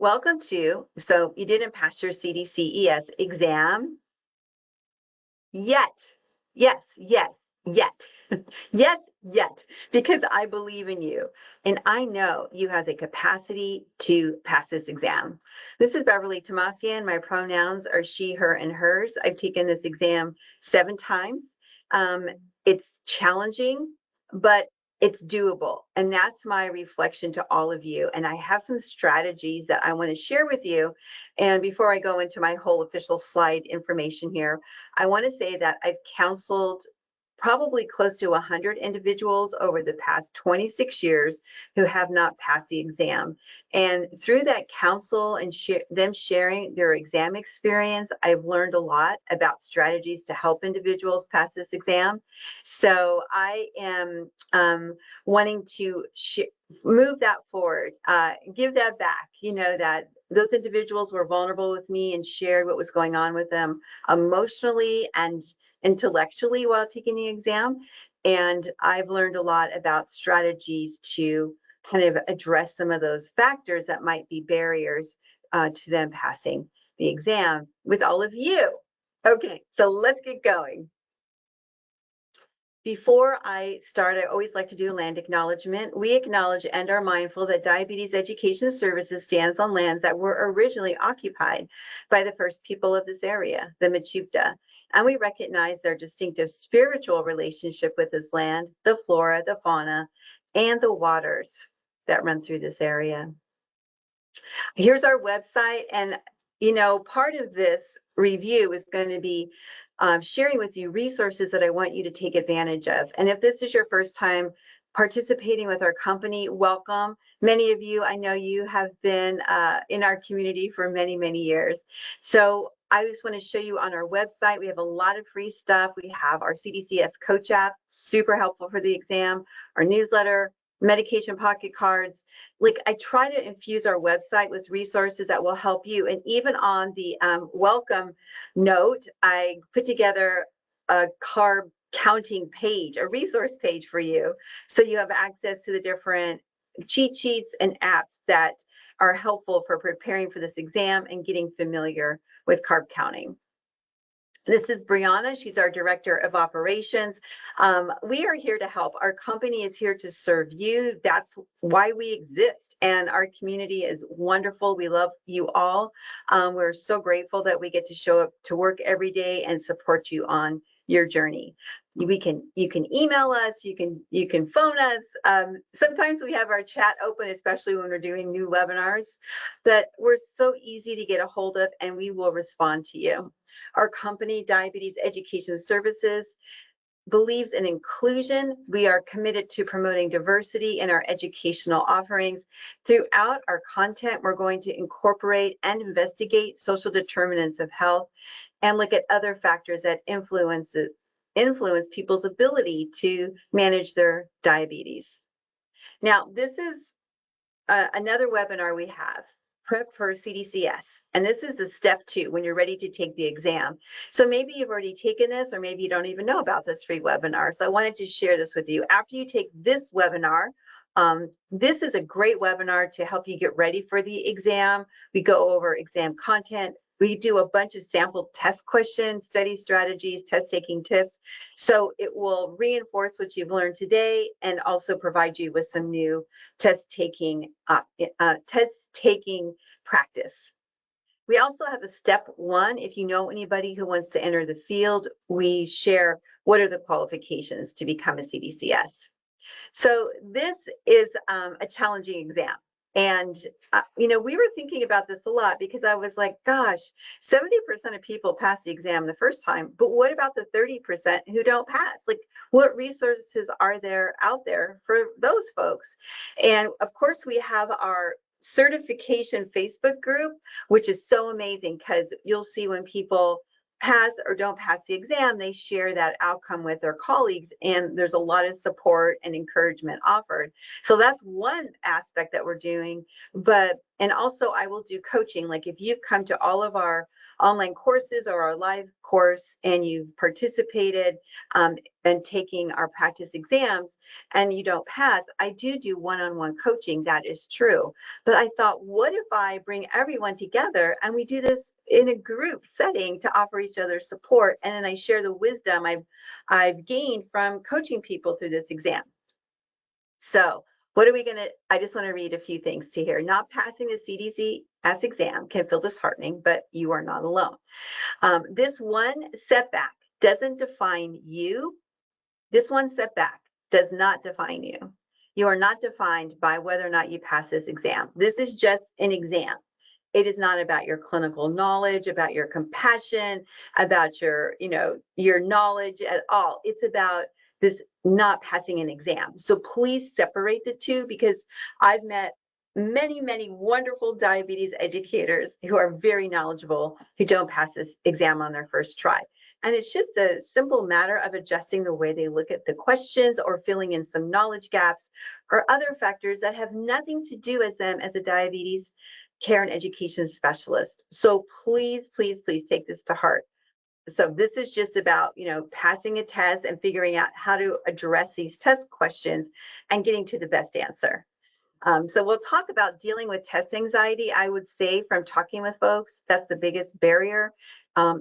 Welcome to, so you didn't pass your CDCES exam yet. Yes, yet. Yes, yet, because I believe in you and I know you have the capacity to pass this exam. This is Beverly Thomassian. My pronouns are she, her, and hers. I've taken this exam 7 times. It's challenging, but it's doable. And that's my reflection to all of you. And I have some strategies that I want to share with you. And before I go into my whole official slide information here, I want to say that I've counseled probably close to 100 individuals over the past 26 years who have not passed the exam. And through that counsel and them sharing their exam experience, I've learned a lot about strategies to help individuals pass this exam. So I am wanting to move that forward, give that back, that those individuals were vulnerable with me and shared what was going on with them emotionally and intellectually while taking the exam. And I've learned a lot about strategies to kind of address some of those factors that might be barriers to them passing the exam with all of you. Okay, so let's get going. Before I start, I always like to do land acknowledgement. We acknowledge and are mindful that Diabetes Education Services stands on lands that were originally occupied by the first people of this area, the Mechoopda, and we recognize their distinctive spiritual relationship with this land, the flora, the fauna, and the waters that run through this area. Here's our website, and part of this review is going to be sharing with you resources that I want you to take advantage of. And if this is your first time participating with our company, welcome. Many of you, I know you have been in our community for many, many years. So I just want to show you on our website, we have a lot of free stuff. We have our CDCES Coach app, super helpful for the exam, our newsletter, medication pocket cards. Like, I try to infuse our website with resources that will help you. And even on the welcome note, I put together a carb counting page, a resource page for you. So you have access to the different cheat sheets and apps that are helpful for preparing for this exam and getting familiar with carb counting. This is Brianna. She's our Director of Operations. We are here to help. Our company is here to serve you. That's why we exist. And our community is wonderful. We love you all. We're so grateful that we get to show up to work every day and support you on your journey. You can email us, you can phone us. Sometimes we have our chat open, especially when we're doing new webinars, but we're so easy to get a hold of, and we will respond to you. Our company, Diabetes Education Services, believes in inclusion. We are committed to promoting diversity in our educational offerings. Throughout our content, we're going to incorporate and investigate social determinants of health and look at other factors that influence people's ability to manage their diabetes. Now, this is another webinar we have, Prep for CDCS. And this is the step 2 when you're ready to take the exam. So maybe you've already taken this, or maybe you don't even know about this free webinar. So I wanted to share this with you. After you take this webinar, this is a great webinar to help you get ready for the exam. We go over exam content. We do a bunch of sample test questions, study strategies, test taking tips. So it will reinforce what you've learned today and also provide you with some new test taking practice. We also have a step 1. If you know anybody who wants to enter the field, we share what are the qualifications to become a CDCS. So this is a challenging exam. And, we were thinking about this a lot because I was like, gosh, 70% of people pass the exam the first time, but what about the 30% who don't pass? Like, what resources are there out there for those folks? And of course, we have our certification Facebook group, which is so amazing because you'll see when people pass or don't pass the exam, they share that outcome with their colleagues, and there's a lot of support and encouragement offered. So that's one aspect that we're doing. But And also I will do coaching. Like if you've come to all of our online courses or our live course and you've participated and taking our practice exams and you don't pass, I do one-on-one coaching. That is true. But I thought, what if I bring everyone together and we do this in a group setting to offer each other support, and then I share the wisdom I've gained from coaching people through this exam. So what are we going to, I just want to read a few things to here. Not passing the CDCES exam can feel disheartening, but you are not alone. This one setback doesn't define you. This one setback does not define you. You are not defined by whether or not you pass this exam. This is just an exam. It is not about your clinical knowledge, about your compassion, about your knowledge at all. It's about this not passing an exam. So please separate the two, because I've met many, many wonderful diabetes educators who are very knowledgeable who don't pass this exam on their first try. And it's just a simple matter of adjusting the way they look at the questions or filling in some knowledge gaps or other factors that have nothing to do with them as a diabetes care and education specialist. So please, please, please take this to heart. So this is just about, passing a test and figuring out how to address these test questions and getting to the best answer. So we'll talk about dealing with test anxiety. I would say from talking with folks, that's the biggest barrier.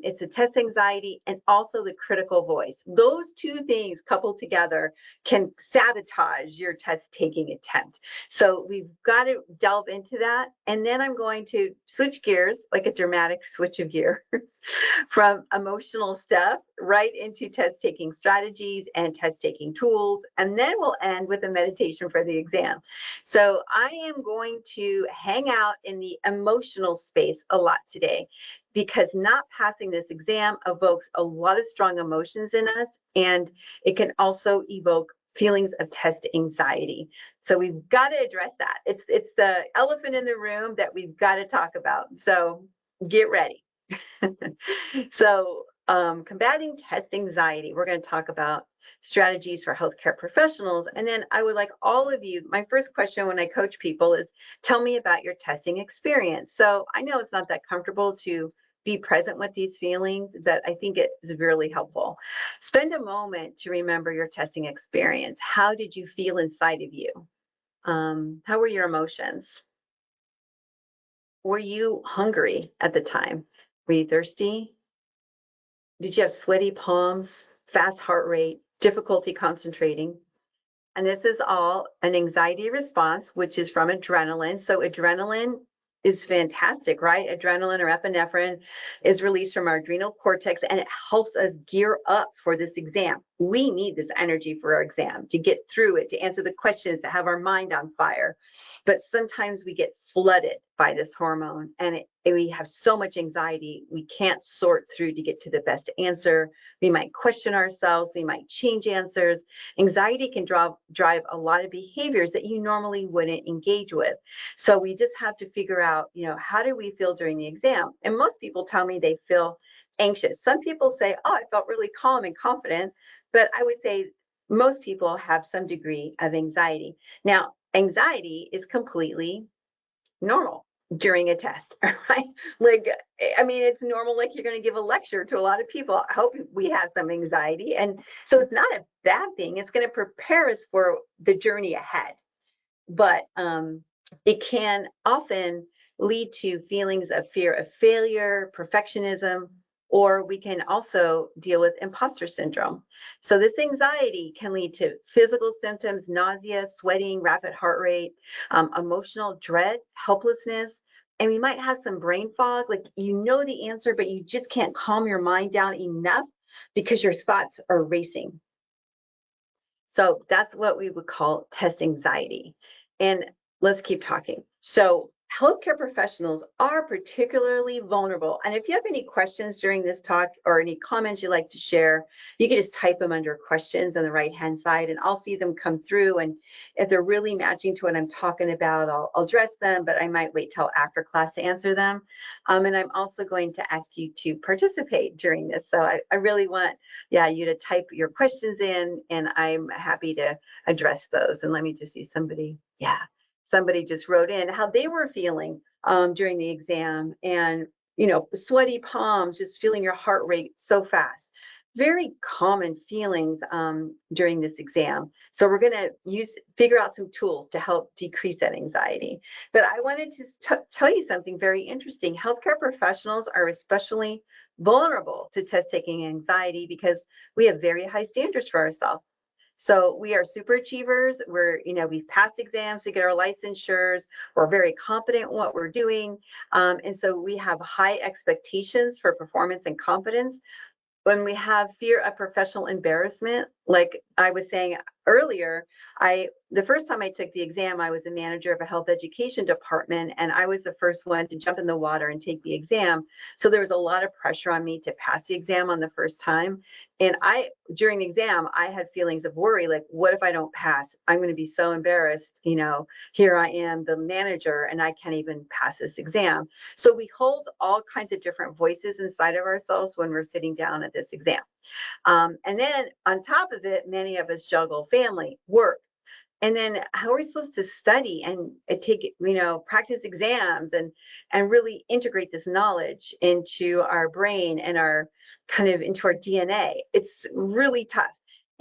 It's the test anxiety and also the critical voice. Those two things coupled together can sabotage your test taking attempt. So we've got to delve into that. And then I'm going to switch gears, like a dramatic switch of gears from emotional stuff right into test taking strategies and test taking tools. And then we'll end with a meditation for the exam. So I am going to hang out in the emotional space a lot today, because not passing this exam evokes a lot of strong emotions in us, and it can also evoke feelings of test anxiety. So we've got to address that. It's the elephant in the room that we've got to talk about. So get ready. So combating test anxiety, we're going to talk about strategies for healthcare professionals. And then I would like all of you, my first question when I coach people is, tell me about your testing experience. So I know it's not that comfortable to be present with these feelings, but I think it is really helpful. Spend a moment to remember your testing experience. How did you feel inside of you? How were your emotions? Were you hungry at the time? Were you thirsty? Did you have sweaty palms, fast heart rate, difficulty concentrating? And this is all an anxiety response, which is from adrenaline. So adrenaline is fantastic, right? Adrenaline or epinephrine is released from our adrenal cortex, and it helps us gear up for this exam. We need this energy for our exam to get through it, to answer the questions, to have our mind on fire. But sometimes we get flooded by this hormone, and we have so much anxiety, we can't sort through to get to the best answer. We might question ourselves, we might change answers. Anxiety can drive a lot of behaviors that you normally wouldn't engage with. So we just have to figure out, how do we feel during the exam? And most people tell me they feel anxious. Some people say, oh, I felt really calm and confident, but I would say most people have some degree of anxiety. Now, anxiety is completely normal during a test, right? It's normal, like you're going to give a lecture to a lot of people. I hope we have some anxiety. And so it's not a bad thing. It's going to prepare us for the journey ahead. But it can often lead to feelings of fear of failure, perfectionism, or we can also deal with imposter syndrome. So this anxiety can lead to physical symptoms, nausea, sweating, rapid heart rate, emotional dread, helplessness, and we might have some brain fog, like the answer, but you just can't calm your mind down enough because your thoughts are racing. So that's what we would call test anxiety. And let's keep talking. So healthcare professionals are particularly vulnerable. And if you have any questions during this talk or any comments you'd like to share, you can just type them under questions on the right-hand side, and I'll see them come through. And if they're really matching to what I'm talking about, I'll address them, but I might wait till after class to answer them. And I'm also going to ask you to participate during this. So I really want you to type your questions in, and I'm happy to address those. And let me just see somebody. Yeah. somebody just wrote in how they were feeling during the exam, and sweaty palms, just feeling your heart rate so fast. Very common feelings during this exam. So we're going to figure out some tools to help decrease that anxiety. But I wanted to tell you something very interesting. Healthcare professionals are especially vulnerable to test taking anxiety because we have very high standards for ourselves. So we are super achievers. We've passed exams to get our licensures. We're very competent in what we're doing. And so we have high expectations for performance and competence. When we have fear of professional embarrassment, like I was saying earlier, the first time I took the exam, I was a manager of a health education department, and I was the first one to jump in the water and take the exam. So there was a lot of pressure on me to pass the exam on the first time. And during the exam, I had feelings of worry, like, what if I don't pass? I'm going to be so embarrassed. Here I am, the manager, and I can't even pass this exam. So we hold all kinds of different voices inside of ourselves when we're sitting down at this exam. And then on top of it, many of us juggle family, work. And then how are we supposed to study and take, practice exams and really integrate this knowledge into our brain and into our DNA? It's really tough.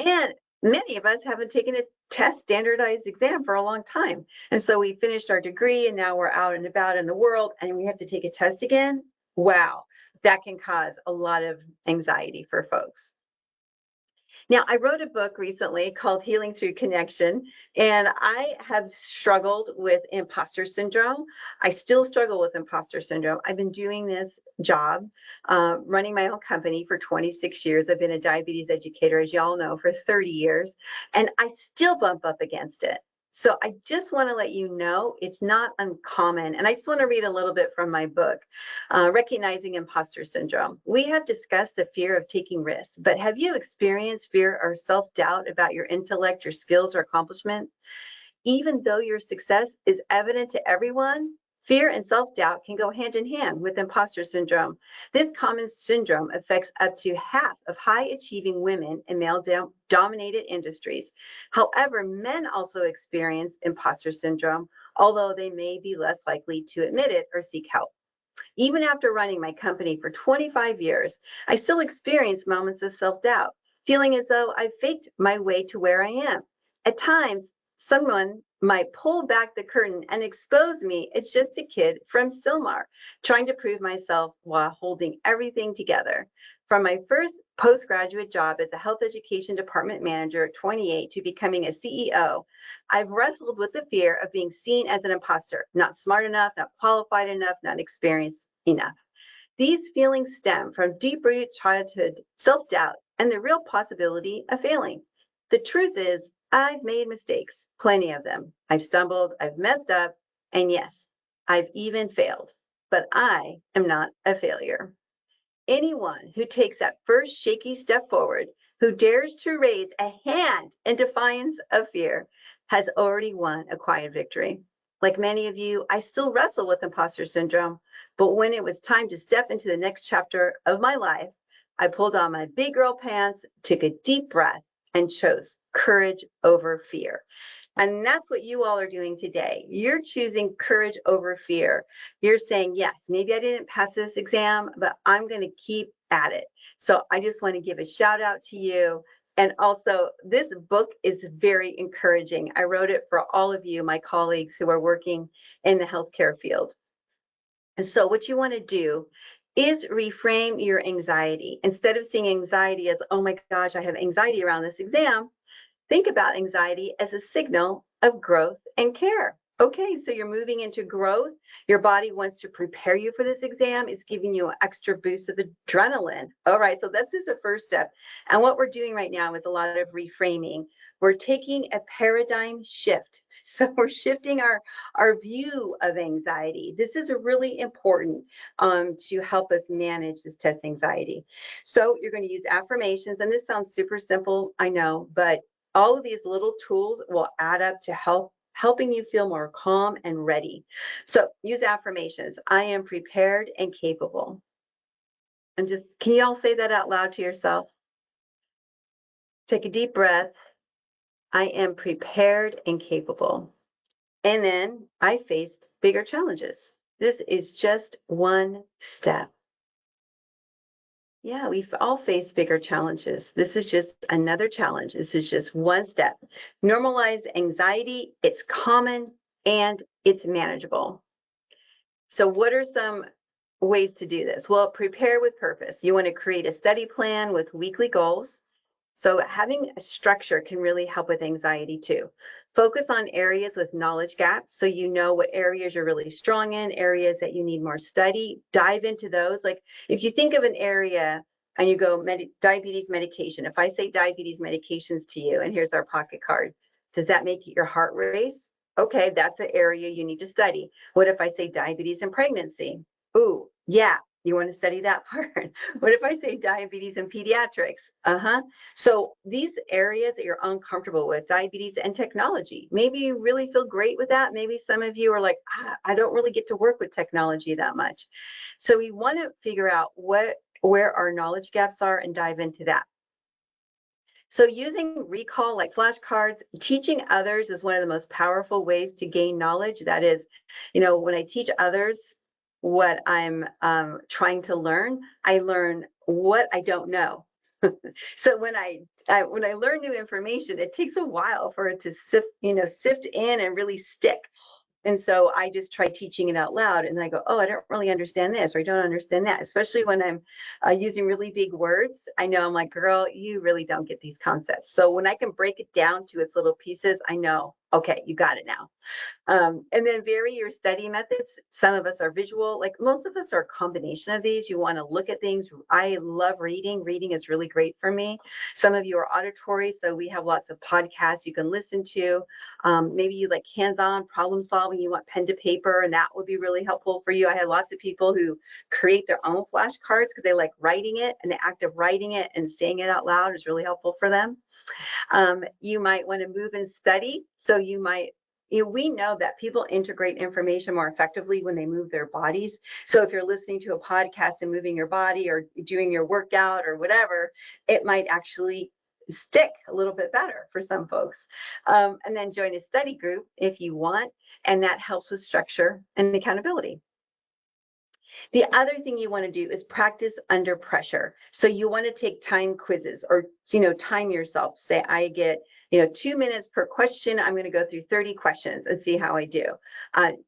And many of us haven't taken a standardized exam for a long time. And so we finished our degree and now we're out and about in the world and we have to take a test again. Wow, that can cause a lot of anxiety for folks. Now, I wrote a book recently called Healing Through Connection, and I have struggled with imposter syndrome. I still struggle with imposter syndrome. I've been doing this job, running my own company for 26 years. I've been a diabetes educator, as you all know, for 30 years, and I still bump up against it. So I just want to let you know it's not uncommon. And I just want to read a little bit from my book, Recognizing Imposter Syndrome. We have discussed the fear of taking risks, but have you experienced fear or self-doubt about your intellect, your skills, or accomplishment? Even though your success is evident to everyone, fear and self-doubt can go hand in hand with imposter syndrome. This common syndrome affects up to half of high-achieving women in male-dominated industries. However, men also experience imposter syndrome, although they may be less likely to admit it or seek help. Even after running my company for 25 years, I still experience moments of self-doubt, feeling as though I've faked my way to where I am. At times, someone might pull back the curtain and expose me as just a kid from Silmar, trying to prove myself while holding everything together. From my first postgraduate job as a health education department manager at 28 to becoming a CEO, I've wrestled with the fear of being seen as an imposter, not smart enough, not qualified enough, not experienced enough. These feelings stem from deep-rooted childhood self-doubt and the real possibility of failing. The truth is, I've made mistakes, plenty of them. I've stumbled, I've messed up, and yes, I've even failed. But I am not a failure. Anyone who takes that first shaky step forward, who dares to raise a hand in defiance of fear, has already won a quiet victory. Like many of you, I still wrestle with imposter syndrome, but when it was time to step into the next chapter of my life, I pulled on my big girl pants, took a deep breath, and chose courage over fear. And that's what you all are doing today. You're choosing courage over fear. You're saying, yes, maybe I didn't pass this exam, but I'm going to keep at it. So I just want to give a shout out to you. And also, this book is very encouraging. I wrote it for all of you, my colleagues who are working in the healthcare field. And so what you want to do is reframe your anxiety. Instead of seeing anxiety as, oh my gosh, I have anxiety around this exam, think about anxiety as a signal of growth and care. Okay, so you're moving into growth. Your body wants to prepare you for this exam. It's giving you an extra boost of adrenaline. All right, so this is the first step. And what we're doing right now is a lot of reframing. We're taking a paradigm shift. So we're shifting our view of anxiety. This is really important to help us manage this test anxiety. So you're going to use affirmations, and this sounds super simple, I know, but all of these little tools will add up to helping you feel more calm and ready. So use affirmations. I am prepared and capable. And can you all say that out loud to yourself? Take a deep breath. I am prepared and capable. And then I faced bigger challenges. This is just one step. Yeah, we've all faced bigger challenges. This is just another challenge. This is just one step. Normalize anxiety. It's common and it's manageable. So what are some ways to do this? Well, prepare with purpose. You want to create a study plan with weekly goals. So having a structure can really help with anxiety too. Focus on areas with knowledge gaps so you know what areas you're really strong in, areas that you need more study. Dive into those. Like if you think of an area and you go diabetes medication, if I say diabetes medications to you, and here's our pocket card, does that make your heart race? Okay, that's an area you need to study. What if I say diabetes and pregnancy? Ooh, yeah, you want to study that part. What if I say diabetes and pediatrics? So these areas that you're uncomfortable with, diabetes and technology, maybe you really feel great with that. Maybe some of you are like, I don't really get to work with technology that much. So we want to figure out where our knowledge gaps are and dive into that. So using recall like flashcards, teaching others is one of the most powerful ways to gain knowledge. That is, when I teach others what I'm trying to learn, I learn what I don't know. So when I learn new information, it takes a while for it to sift in and really stick. And so I just try teaching it out loud and I go, oh, I don't really understand this, or I don't understand that, especially when I'm using really big words. I know I'm like, girl, you really don't get these concepts. So when I can break it down to its little pieces, I know, okay, you got it now. And then vary your study methods. Some of us are visual, like most of us are a combination of these. You want to look at things. I love reading. Reading is really great for me. Some of you are auditory, so we have lots of podcasts you can listen to. Maybe you like hands-on problem solving. You want pen to paper, and that would be really helpful for you. I had lots of people who create their own flashcards because they like writing it, and the act of writing it and saying it out loud is really helpful for them. You might want to move and study. So we know that people integrate information more effectively when they move their bodies. So if you're listening to a podcast and moving your body or doing your workout or whatever, it might actually stick a little bit better for some folks. And then join a study group if you want, and that helps with structure and accountability. The other thing you want to do is practice under pressure. So you want to take time quizzes or, time yourself. Say I get, 2 minutes per question. I'm going to go through 30 questions and see how I do.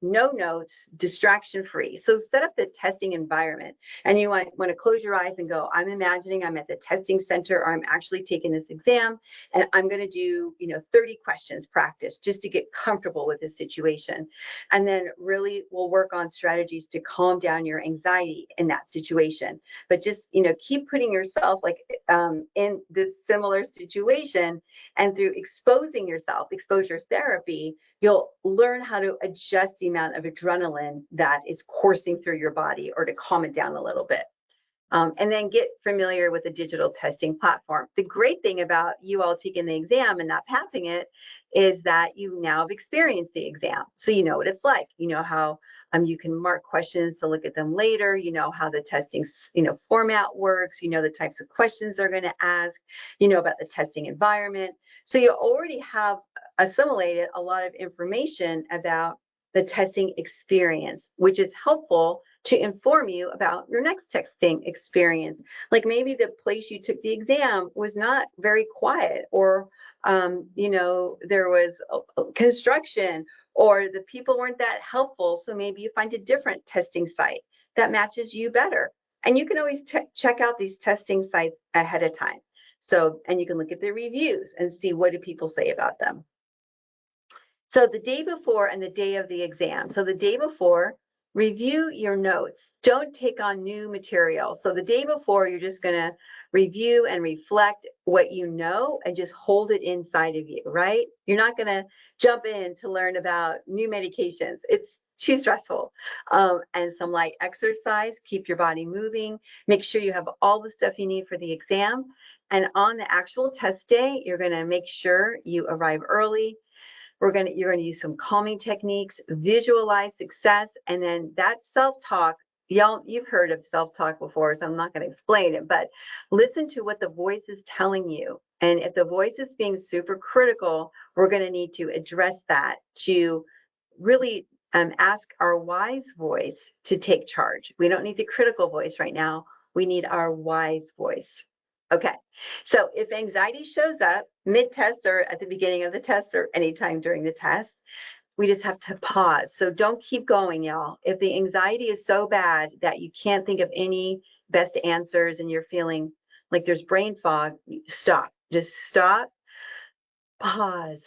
No notes, distraction free. So set up the testing environment, and you want to close your eyes and go, I'm imagining I'm at the testing center, or I'm actually taking this exam, and I'm going to do, 30 questions practice just to get comfortable with this situation. And then really we'll work on strategies to calm down your anxiety in that situation. But just, keep putting yourself in this similar situation, and through exposing yourself, exposure therapy, you'll learn how to adjust the amount of adrenaline that is coursing through your body, or to calm it down a little bit. And then get familiar with the digital testing platform. The great thing about you all taking the exam and not passing it is that you now have experienced the exam. So you know what it's like. You know how you can mark questions to look at them later. You know how the testing format works. You know the types of questions they're going to ask. You know about the testing environment. So you already have assimilated a lot of information about the testing experience, which is helpful to inform you about your next testing experience. Like maybe the place you took the exam was not very quiet, or there was construction, or the people weren't that helpful. So maybe you find a different testing site that matches you better. And you can always check out these testing sites ahead of time. So, and you can look at the reviews and see what do people say about them. So the day before and the day of the exam. So the day before, review your notes. Don't take on new material. So the day before, you're just going to review and reflect what you know and just hold it inside of you, right? You're not going to jump in to learn about new medications. It's too stressful. And some light exercise, keep your body moving. Make sure you have all the stuff you need for the exam. And on the actual test day, you're going to make sure you arrive early. You're going to use some calming techniques, visualize success, and then that self-talk. You've heard of self-talk before, so I'm not going to explain it, but listen to what the voice is telling you. And if the voice is being super critical, we're going to need to address that to really ask our wise voice to take charge. We don't need the critical voice right now. We need our wise voice. Okay, so if anxiety shows up mid-test or at the beginning of the test or anytime during the test, we just have to pause. So don't keep going, y'all. If the anxiety is so bad that you can't think of any best answers and you're feeling like there's brain fog, stop. Just stop, pause,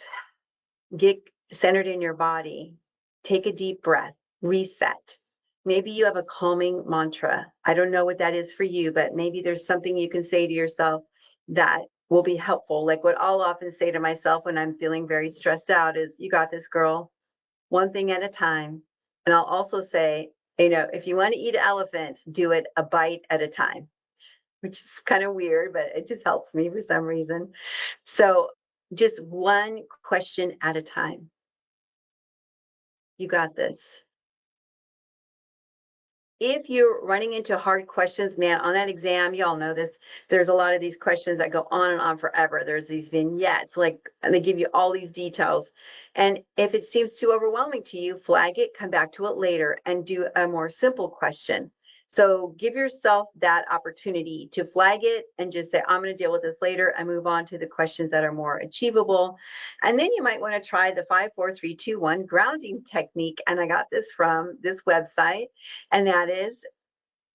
get centered in your body, take a deep breath, reset. Maybe you have a calming mantra. I don't know what that is for you, but maybe there's something you can say to yourself that will be helpful. Like what I'll often say to myself when I'm feeling very stressed out is, you got this, girl, one thing at a time. And I'll also say, if you want to eat an elephant, do it a bite at a time, which is kind of weird, but it just helps me for some reason. So just one question at a time. You got this. If you're running into hard questions, man, on that exam, y'all know this, there's a lot of these questions that go on and on forever. There's these vignettes, and they give you all these details. And if it seems too overwhelming to you, flag it, come back to it later, and do a more simple question. So give yourself that opportunity to flag it and just say, I'm going to deal with this later, and move on to the questions that are more achievable. And then you might want to try the 5, 4, 3, 2, 1 grounding technique. And I got this from this website. And that is,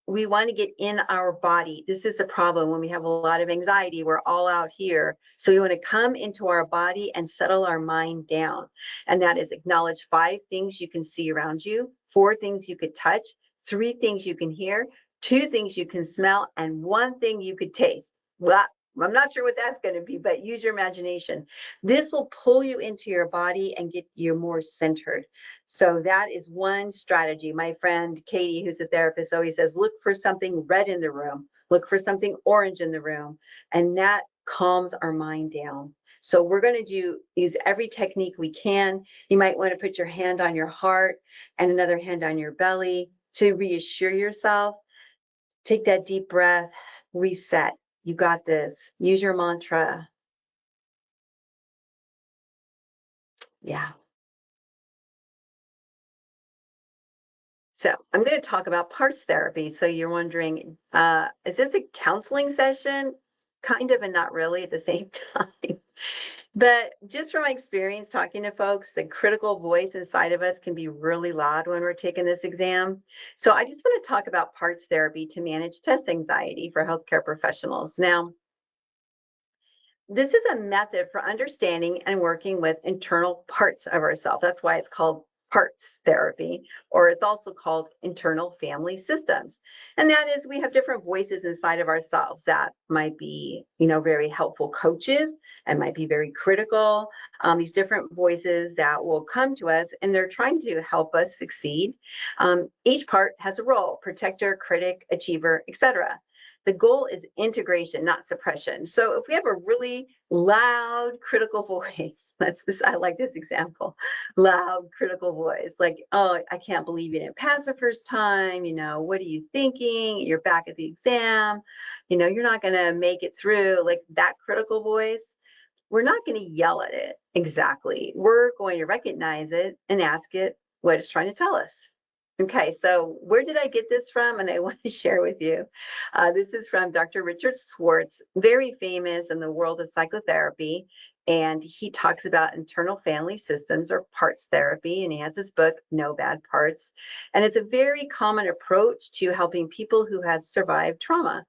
we want to get in our body. This is a problem when we have a lot of anxiety. We're all out here. So we want to come into our body and settle our mind down. And that is acknowledge 5 things you can see around you, 4 things you could touch, 3 things you can hear, 2 things you can smell, and 1 thing you could taste. Well, I'm not sure what that's going to be, but use your imagination. This will pull you into your body and get you more centered. So that is one strategy. My friend Katie, who's a therapist, always says, look for something red in the room, look for something orange in the room, and that calms our mind down. So we're going to use every technique we can. You might want to put your hand on your heart and another hand on your belly to reassure yourself. Take that deep breath, reset. You got this. Use your mantra. Yeah. So I'm going to talk about parts therapy. So you're wondering, is this a counseling session? Kind of and not really at the same time. But just from my experience talking to folks, the critical voice inside of us can be really loud when we're taking this exam. So I just want to talk about parts therapy to manage test anxiety for healthcare professionals. Now, this is a method for understanding and working with internal parts of ourselves. That's why it's called parts therapy, or it's also called internal family systems. And that is, we have different voices inside of ourselves that might be, very helpful coaches and might be very critical. These different voices that will come to us and they're trying to help us succeed. Each part has a role: protector, critic, achiever, etc. The goal is integration, not suppression. So if we have a really loud, critical voice, I like this example, loud, critical voice, like, oh, I can't believe you didn't pass the first time, what are you thinking? You're back at the exam, you're not gonna make it through, like that critical voice. We're not gonna yell at it exactly. We're going to recognize it and ask it what it's trying to tell us. Okay, so where did I get this from? And I want to share with you. This is from Dr. Richard Schwartz, very famous in the world of psychotherapy. And he talks about internal family systems or parts therapy. And he has his book, No Bad Parts. And it's a very common approach to helping people who have survived trauma.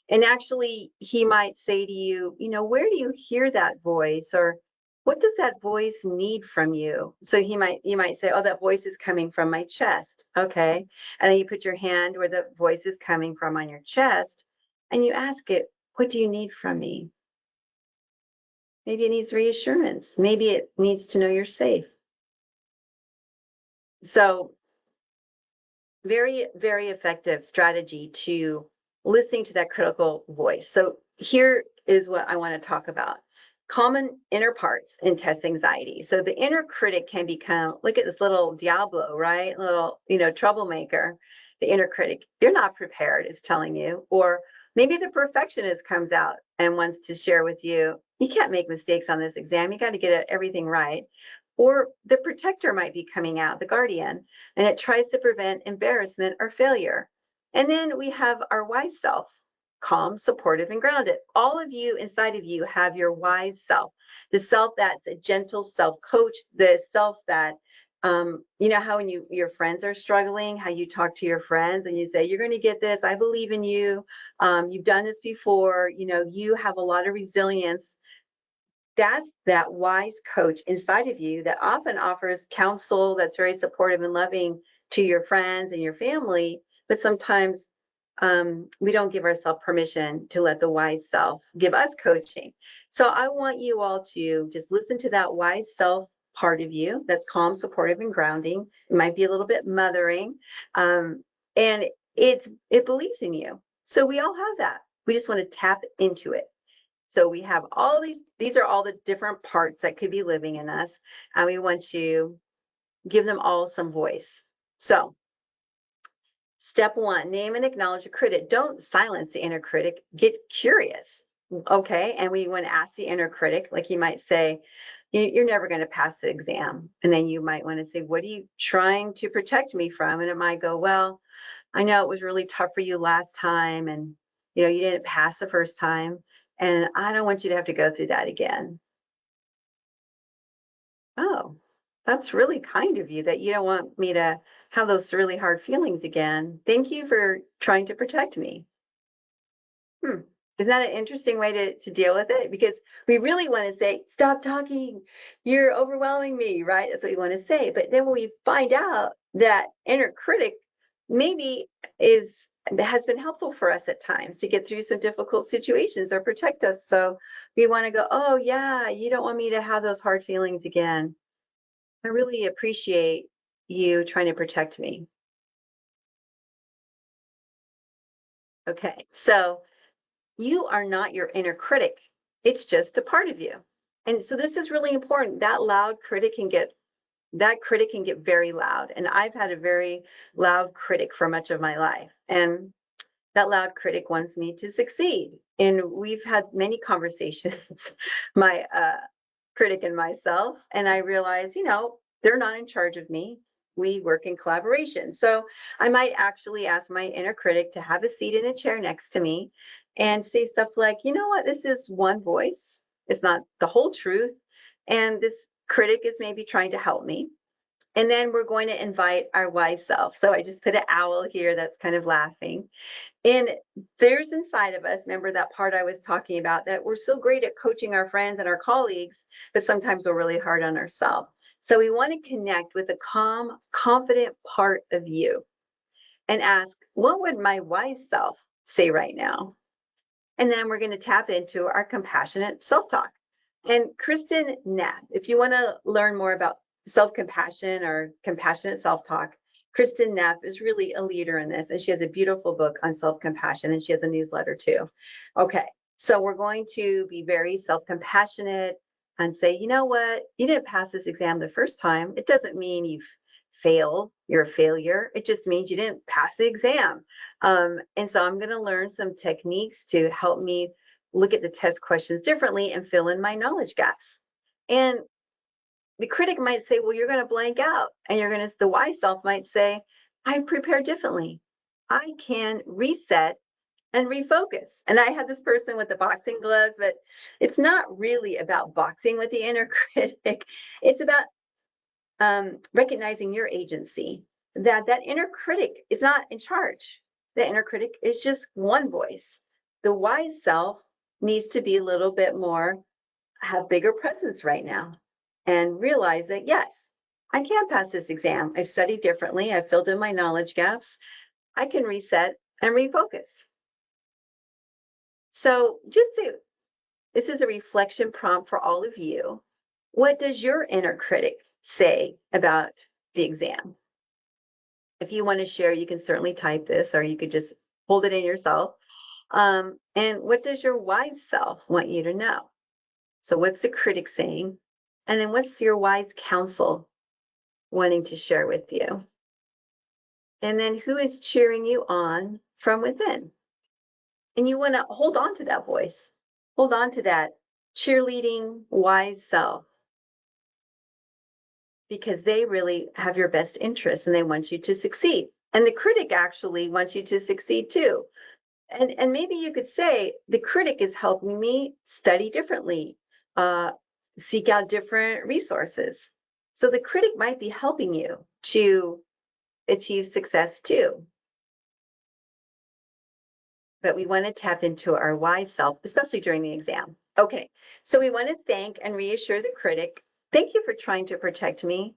And actually, he might say to you, where do you hear that voice? Or what does that voice need from you? So you might say, oh, that voice is coming from my chest. Okay. And then you put your hand where the voice is coming from on your chest and you ask it, what do you need from me? Maybe it needs reassurance. Maybe it needs to know you're safe. So very, very effective strategy to listening to that critical voice. So here is what I want to talk about. Common inner parts in test anxiety. So the inner critic can become, look at this little Diablo, right? Little, troublemaker. The inner critic, you're not prepared, is telling you. Or maybe the perfectionist comes out and wants to share with you, you can't make mistakes on this exam. You got to get everything right. Or the protector might be coming out, the guardian, and it tries to prevent embarrassment or failure. And then we have our wise self, calm, supportive, and grounded. All of you inside of you have your wise self, the self that's a gentle self-coach, the self that, you know how when your friends are struggling, how you talk to your friends and you say, you're going to get this, I believe in you, you've done this before, you know, you have a lot of resilience. That's that wise coach inside of you that often offers counsel that's very supportive and loving to your friends and your family, but sometimes we don't give ourselves permission to let the wise self give us coaching. So I want you all to just listen to that wise self part of you that's calm, supportive, and grounding. It might be a little bit mothering, and it believes in you. So we all have that. We just want to tap into it. So we have all these are all the different parts that could be living in us, and we want to give them all some voice. So step one, name and acknowledge a critic. Don't silence the inner critic, get curious. Okay, and we want to ask the inner critic, like you might say, you're never going to pass the exam. And then you might want to say, what are you trying to protect me from? And it might go, well, I know it was really tough for you last time, and you know, you didn't pass the first time, and I don't want you to have to go through that again. Oh, that's really kind of you that you don't want me to have those really hard feelings again. Thank you for trying to protect me. Hmm. Isn't that an interesting way to deal with it? Because we really want to say, stop talking, you're overwhelming me, right? That's what we want to say. But then when we find out that inner critic maybe has been helpful for us at times to get through some difficult situations or protect us. So we want to go, oh yeah, you don't want me to have those hard feelings again. I really appreciate you trying to protect me. Okay, so you are not your inner critic. It's just a part of you. And so this is really important. That critic can get very loud. And I've had a very loud critic for much of my life. And that loud critic wants me to succeed. And we've had many conversations, my critic and myself, and I realize, you know, they're not in charge of me. We work in collaboration. So I might actually ask my inner critic to have a seat in a chair next to me and say stuff like, you know what, this is one voice. It's not the whole truth. And this critic is maybe trying to help me. And then we're going to invite our wise self. So I just put an owl here that's kind of laughing. And there's inside of us, remember that part I was talking about, that we're so great at coaching our friends and our colleagues, but sometimes we're really hard on ourselves. So we want to connect with a calm, confident part of you and ask, what would my wise self say right now? And then we're going to tap into our compassionate self-talk. And Kristen Neff, if you want to learn more about self-compassion or compassionate self-talk, Kristen Neff is really a leader in this, and she has a beautiful book on self-compassion, and she has a newsletter too. Okay, so we're going to be very self-compassionate and say, you know what, you didn't pass this exam the first time. It doesn't mean you've failed, you're a failure. It just means you didn't pass the exam. And so I'm going to learn some techniques to help me look at the test questions differently and fill in my knowledge gaps. And the critic might say, well, you're going to blank out. And the wise self might say, I prepared differently. I can reset and refocus. And I had this person with the boxing gloves, but it's not really about boxing with the inner critic. It's about recognizing your agency, that inner critic is not in charge. The inner critic is just one voice. The wise self needs to be a little bit more, have bigger presence right now and realize that, yes, I can pass this exam. I studied differently. I filled in my knowledge gaps. I can reset and refocus. So this is a reflection prompt for all of you. What does your inner critic say about the exam? If you want to share, you can certainly type this, or you could just hold it in yourself. And what does your wise self want you to know? So what's the critic saying? And then what's your wise counsel wanting to share with you? And then who is cheering you on from within? And you want to hold on to that voice. Hold on to that cheerleading wise self. because they really have your best interests and they want you to succeed. And the critic actually wants you to succeed too. And maybe you could say the critic is helping me study differently, seek out different resources. So the critic might be helping you to achieve success too. But we want to tap into our wise self, especially during the exam. Okay, so we want to thank and reassure the critic. Thank you for trying to protect me.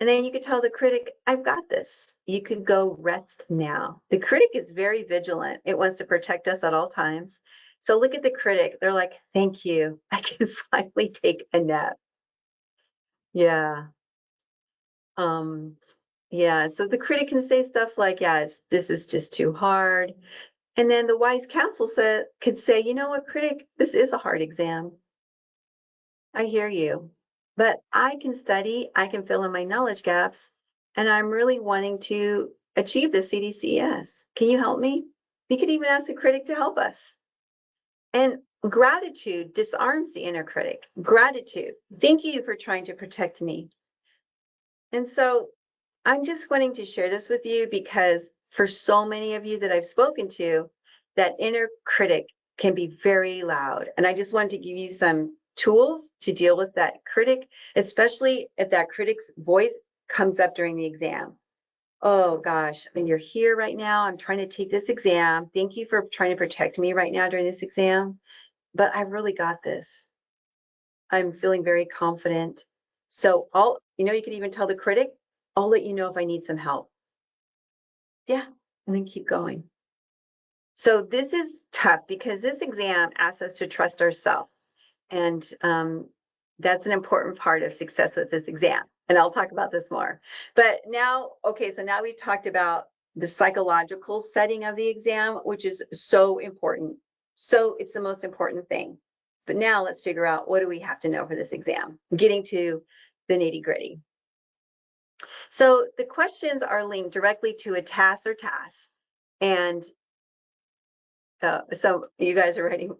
And then you could tell the critic, I've got this. You could go rest now. The critic is very vigilant. It wants to protect us at all times. So look at the critic. They're like, thank you. I can finally take a nap. Yeah. Yeah. So the critic can say stuff like, yeah, this is just too hard. And then the wise counsel could say, you know what, critic, this is a hard exam. I hear you, but I can study, I can fill in my knowledge gaps, and I'm really wanting to achieve the CDCES. Can you help me? We could even ask the critic to help us. And gratitude disarms the inner critic. Gratitude. Thank you for trying to protect me. And so I'm just wanting to share this with you because for so many of you that I've spoken to, that inner critic can be very loud. And I just wanted to give you some tools to deal with that critic, especially if that critic's voice comes up during the exam. Oh gosh, I mean, you're here right now. I'm trying to take this exam. Thank you for trying to protect me right now during this exam, but I've really got this. I'm feeling very confident. So you can even tell the critic, I'll let you know if I need some help. Yeah, and then keep going. So this is tough because this exam asks us to trust ourselves. And that's an important part of success with this exam. And I'll talk about this more. But now, okay, so now we've talked about the psychological setting of the exam, which is so important. So it's the most important thing. But now let's figure out, what do we have to know for this exam? Getting to the nitty-gritty. So the questions are linked directly to a task or tasks. And so you guys are writing.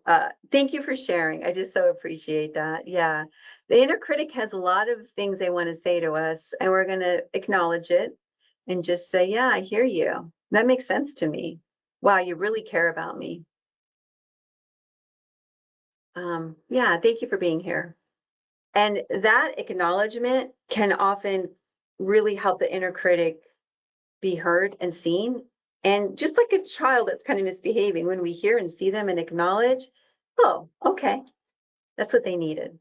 Thank you for sharing. I just so appreciate that. Yeah. The inner critic has a lot of things they want to say to us, and we're going to acknowledge it and just say, yeah, I hear you. That makes sense to me. Wow, you really care about me. Yeah, thank you for being here. And that acknowledgement can often really help the inner critic be heard and seen. And just like a child that's kind of misbehaving, when we hear and see them and acknowledge, oh, okay, that's what they needed.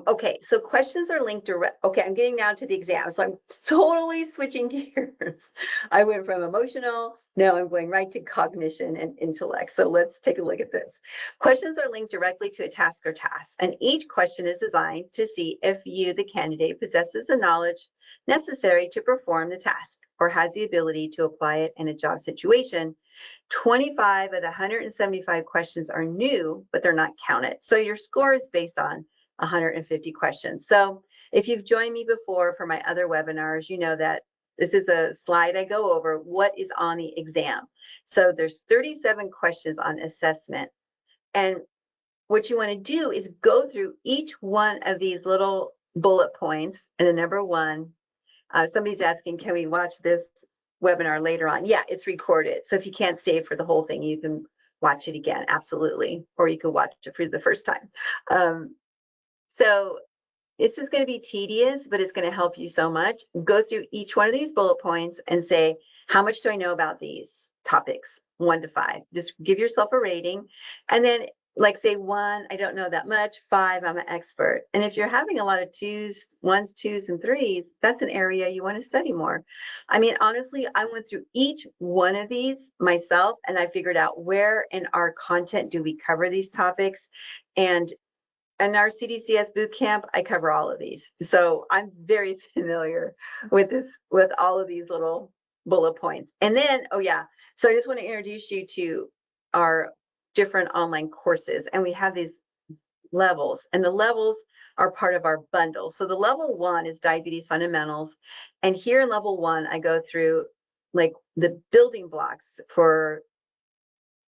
Okay, so questions are linked direct. Okay, I'm getting now to the exam. So I'm totally switching gears. I went from emotional, now I'm going right to cognition and intellect. So let's take a look at this. Questions are linked directly to a task or tasks, and each question is designed to see if you, the candidate, possesses the knowledge necessary to perform the task or has the ability to apply it in a job situation. 25 of the 175 questions are new, but they're not counted. So your score is based on 150 questions. So if you've joined me before for my other webinars, you know that this is a slide I go over what is on the exam. So there's 37 questions on assessment. And what you want to do is go through each one of these little bullet points. And the number one, somebody's asking, can we watch this webinar later on? Yeah, it's recorded. So if you can't stay for the whole thing, you can watch it again, absolutely. Or you can watch it for the first time. So this is going to be tedious, but it's going to help you so much. Go through each one of these bullet points and say, how much do I know about these topics? 1 to 5. Just give yourself a rating. And then like say 1, I don't know that much. 5, I'm an expert. And if you're having a lot of 2s, 1s, 2s, and 3s, that's an area you want to study more. I mean, honestly, I went through each one of these myself, and I figured out where in our content do we cover these topics. And in our CDCS bootcamp, I cover all of these. So I'm very familiar with all of these little bullet points. And then, oh yeah, so I just want to introduce you to our different online courses. And we have these levels, and the levels are part of our bundle. So the level 1 is diabetes fundamentals. And here in level 1, I go through like the building blocks for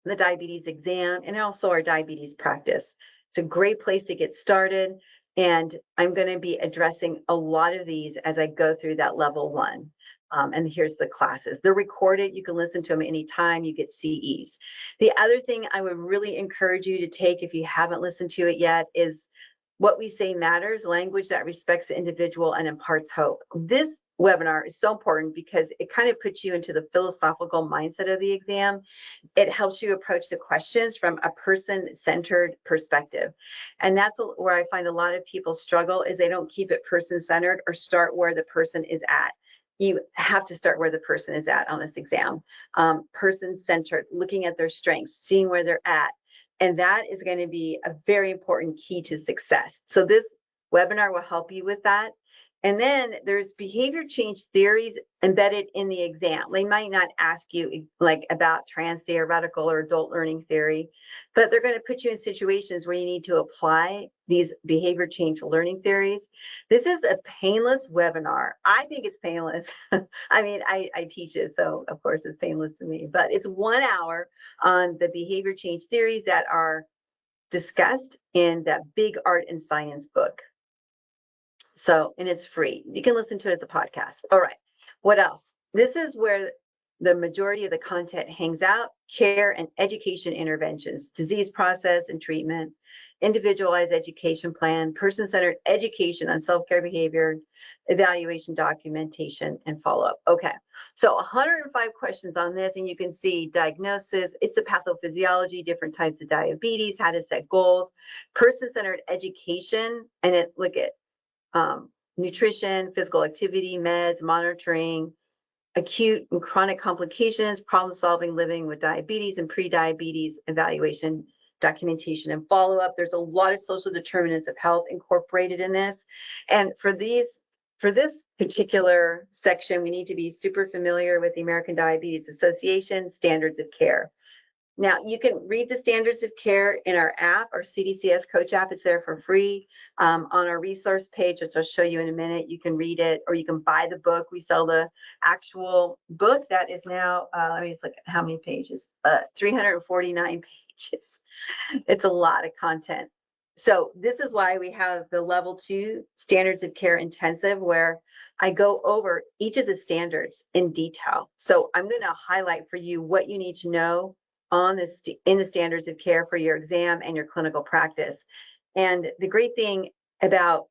the diabetes exam and also our diabetes practice. It's a great place to get started. And I'm going to be addressing a lot of these as I go through that level 1. And here's the classes. They're recorded. You can listen to them anytime. You get CEs. The other thing I would really encourage you to take if you haven't listened to it yet is What We Say Matters, Language That Respects the Individual and Imparts Hope. This webinar is so important because it kind of puts you into the philosophical mindset of the exam. It helps you approach the questions from a person-centered perspective. And that's where I find a lot of people struggle, is they don't keep it person-centered or start where the person is at. You have to start where the person is at on this exam. Person-centered, looking at their strengths, seeing where they're at. And that is going to be a very important key to success. So this webinar will help you with that. And then there's behavior change theories embedded in the exam. They might not ask you like about trans theoretical or adult learning theory, but they're going to put you in situations where you need to apply these behavior change learning theories. This is a painless webinar. I think it's painless. I mean, I teach it, so of course it's painless to me, but it's 1 hour on the behavior change theories that are discussed in that Big Art and Science book. So, and it's free. You can listen to it as a podcast. All right. What else? This is where the majority of the content hangs out: care and education interventions, disease process and treatment, individualized education plan, person-centered education on self-care behavior, evaluation, documentation, and follow-up. Okay. So 105 questions on this, and you can see diagnosis, it's the pathophysiology, different types of diabetes, how to set goals, person-centered education, and look at nutrition, physical activity, meds, monitoring, acute and chronic complications, problem-solving, living with diabetes and pre-diabetes, evaluation, documentation, and follow-up. There's a lot of social determinants of health incorporated in this. And for this particular section, we need to be super familiar with the American Diabetes Association standards of care. Now, you can read the standards of care in our app, our CDCES Coach app. It's there for free. On our resource page, which I'll show you in a minute, you can read it, or you can buy the book. We sell the actual book that is now, let me just look at how many pages, 349 pages. It's a lot of content. So this is why we have the level 2 standards of care intensive, where I go over each of the standards in detail. So I'm going to highlight for you what you need to know on this in the standards of care for your exam and your clinical practice. And the great thing about,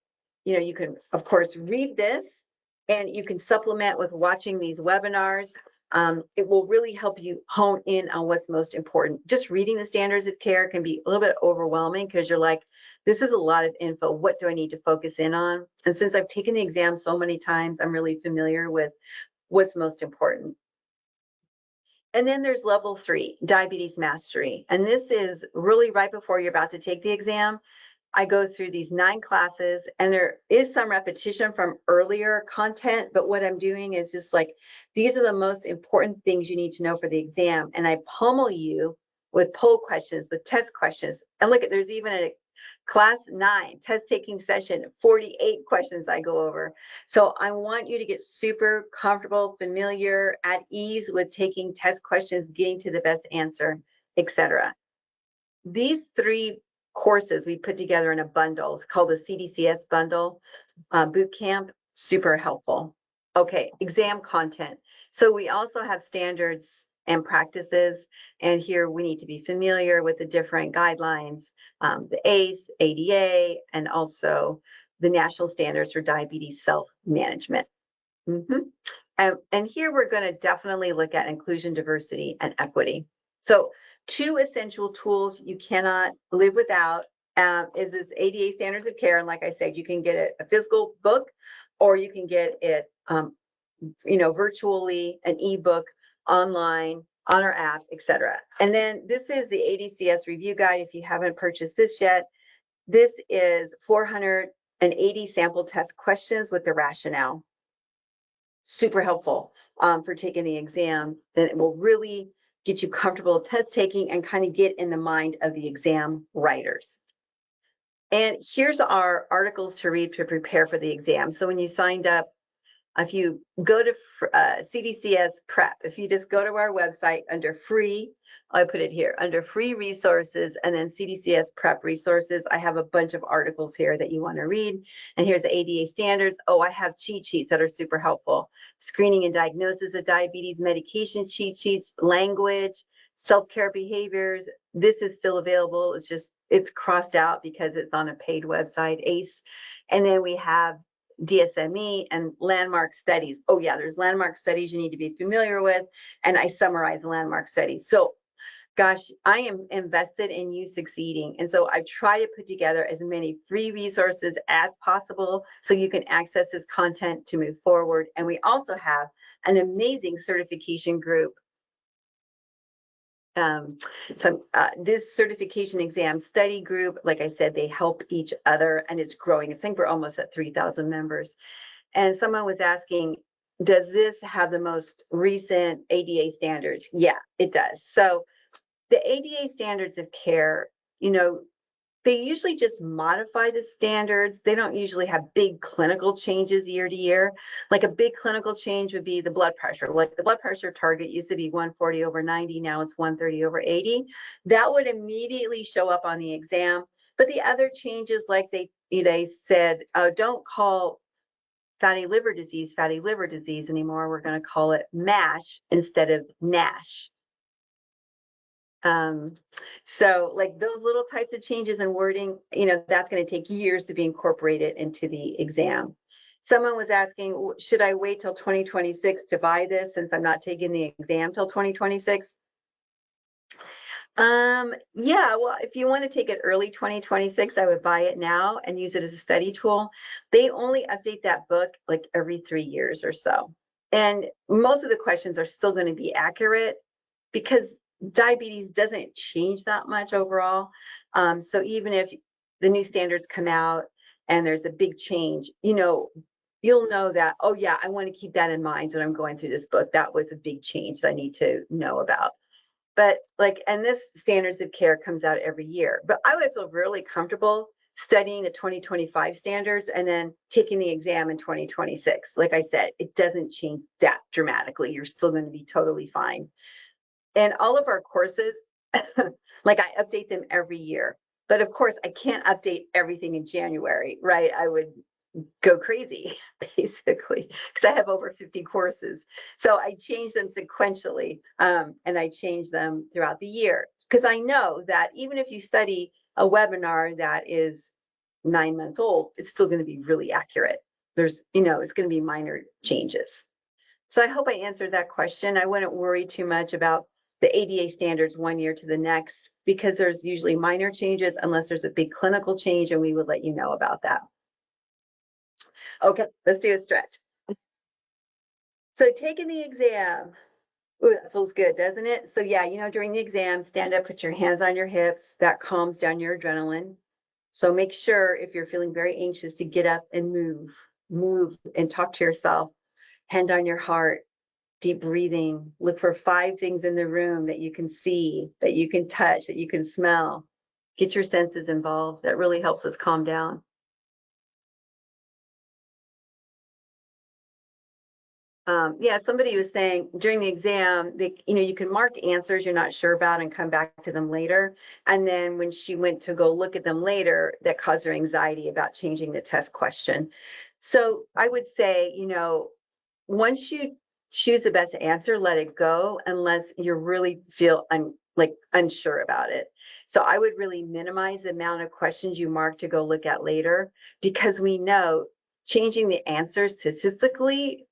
you can of course read this, and you can supplement with watching these webinars. It will really help you hone in on what's most important. Just reading the standards of care can be a little bit overwhelming because you're like, this is a lot of info. What do I need to focus in on? And since I've taken the exam so many times, I'm really familiar with what's most important. And then there's level 3, diabetes mastery. And this is really right before you're about to take the exam. I go through these 9 classes, and there is some repetition from earlier content, but what I'm doing is just like, these are the most important things you need to know for the exam. And I pummel you with poll questions, with test questions. And look, there's even a class 9 test taking session, 48 questions I go over. So I want you to get super comfortable, familiar, at ease with taking test questions, getting to the best answer, etc. These 3 courses we put together in a bundle. It's called the CDCES bundle boot camp. Super helpful. Okay, exam content. So we also have standards and practices, and here we need to be familiar with the different guidelines, the ACE, ADA, and also the national standards for diabetes self-management. And here we're going to definitely look at inclusion, diversity, and equity. So 2 essential tools you cannot live without is this ADA standards of care. And like I said, you can get a physical book, or you can get it, virtually, an ebook, online, on our app, etc. And then this is the ADCS review guide. If you haven't purchased this yet, this is 480 sample test questions with the rationale. Super helpful for taking the exam. Then it will really get you comfortable test taking and kind of get in the mind of the exam writers. And here's our articles to read to prepare for the exam. So when you signed up If you go to CDCES Prep, if you just go to our website under free, I put it here under free resources and then CDCES Prep resources. I have a bunch of articles here that you want to read. And here's the ADA standards. Oh, I have cheat sheets that are super helpful. Screening and diagnosis of diabetes, medication cheat sheets, language, self-care behaviors. This is still available. It's crossed out because it's on a paid website, ACE. And then we have DSME and landmark studies. Oh yeah, there's landmark studies you need to be familiar with. And I summarize the landmark studies. So gosh, I am invested in you succeeding. And so I try to put together as many free resources as possible so you can access this content to move forward. And we also have an amazing certification group. This certification exam study group, like I said, they help each other and it's growing. I think we're almost at 3,000 members. And someone was asking, does this have the most recent ADA standards? Yeah, it does. So the ADA standards of care, they usually just modify the standards. They don't usually have big clinical changes year to year. Like a big clinical change would be the blood pressure. Like the blood pressure target used to be 140/90, now it's 130/80. That would immediately show up on the exam. But the other changes, like they said, don't call fatty liver disease anymore. We're going to call it MASH instead of NASH. So like those little types of changes in wording, that's going to take years to be incorporated into the exam. Someone was asking, should I wait till 2026 to buy this since I'm not taking the exam till 2026? Yeah, well, if you want to take it early 2026, I would buy it now and use it as a study tool. They only update that book like every 3 years or so. And most of the questions are still going to be accurate because diabetes doesn't change that much overall. So even if the new standards come out and there's a big change, you'll know that, oh yeah, I want to keep that in mind when I'm going through this book. That was a big change that I need to know about. But and this standards of care comes out every year. But I would feel really comfortable studying the 2025 standards and then taking the exam in 2026. Like I said, it doesn't change that dramatically. You're still going to be totally fine. And all of our courses, like I update them every year. But of course, I can't update everything in January, right? I would go crazy, basically, because I have over 50 courses. So I change them sequentially, and I change them throughout the year. Because I know that even if you study a webinar that is 9 months old, it's still going to be really accurate. It's going to be minor changes. So I hope I answered that question. I wouldn't worry too much about the ADA standards 1 year to the next, because there's usually minor changes unless there's a big clinical change, and we would let you know about that. Okay, let's do a stretch. So taking the exam, ooh, that feels good, doesn't it? So yeah, during the exam, stand up, put your hands on your hips. That calms down your adrenaline. So make sure if you're feeling very anxious to get up and move and talk to yourself. Hand on your heart. Deep breathing. Look for 5 things in the room that you can see, that you can touch, that you can smell. Get your senses involved. That really helps us calm down. Yeah, somebody was saying during the exam, you can mark answers you're not sure about and come back to them later. And then when she went to go look at them later, that caused her anxiety about changing the test question. So I would say, once you choose the best answer, let it go unless you really feel unsure about it. So I would really minimize the amount of questions you mark to go look at later, because we know changing the answer statistically,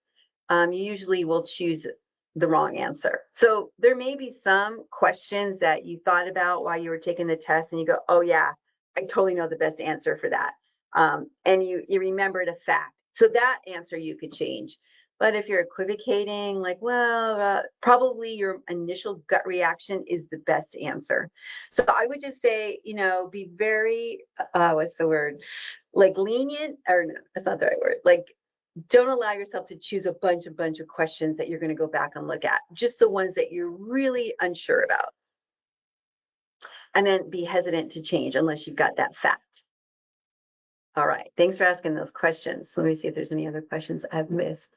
you usually will choose the wrong answer. So there may be some questions that you thought about while you were taking the test and you go, oh yeah, I totally know the best answer for that. And you remembered a fact. So that answer you could change. But if you're equivocating, probably your initial gut reaction is the best answer. So I would just say, be very, what's the word? Lenient, or no, that's not the right word. Don't allow yourself to choose a bunch of questions that you're going to go back and look at. Just the ones that you're really unsure about. And then be hesitant to change unless you've got that fact. All right. Thanks for asking those questions. Let me see if there's any other questions I've missed.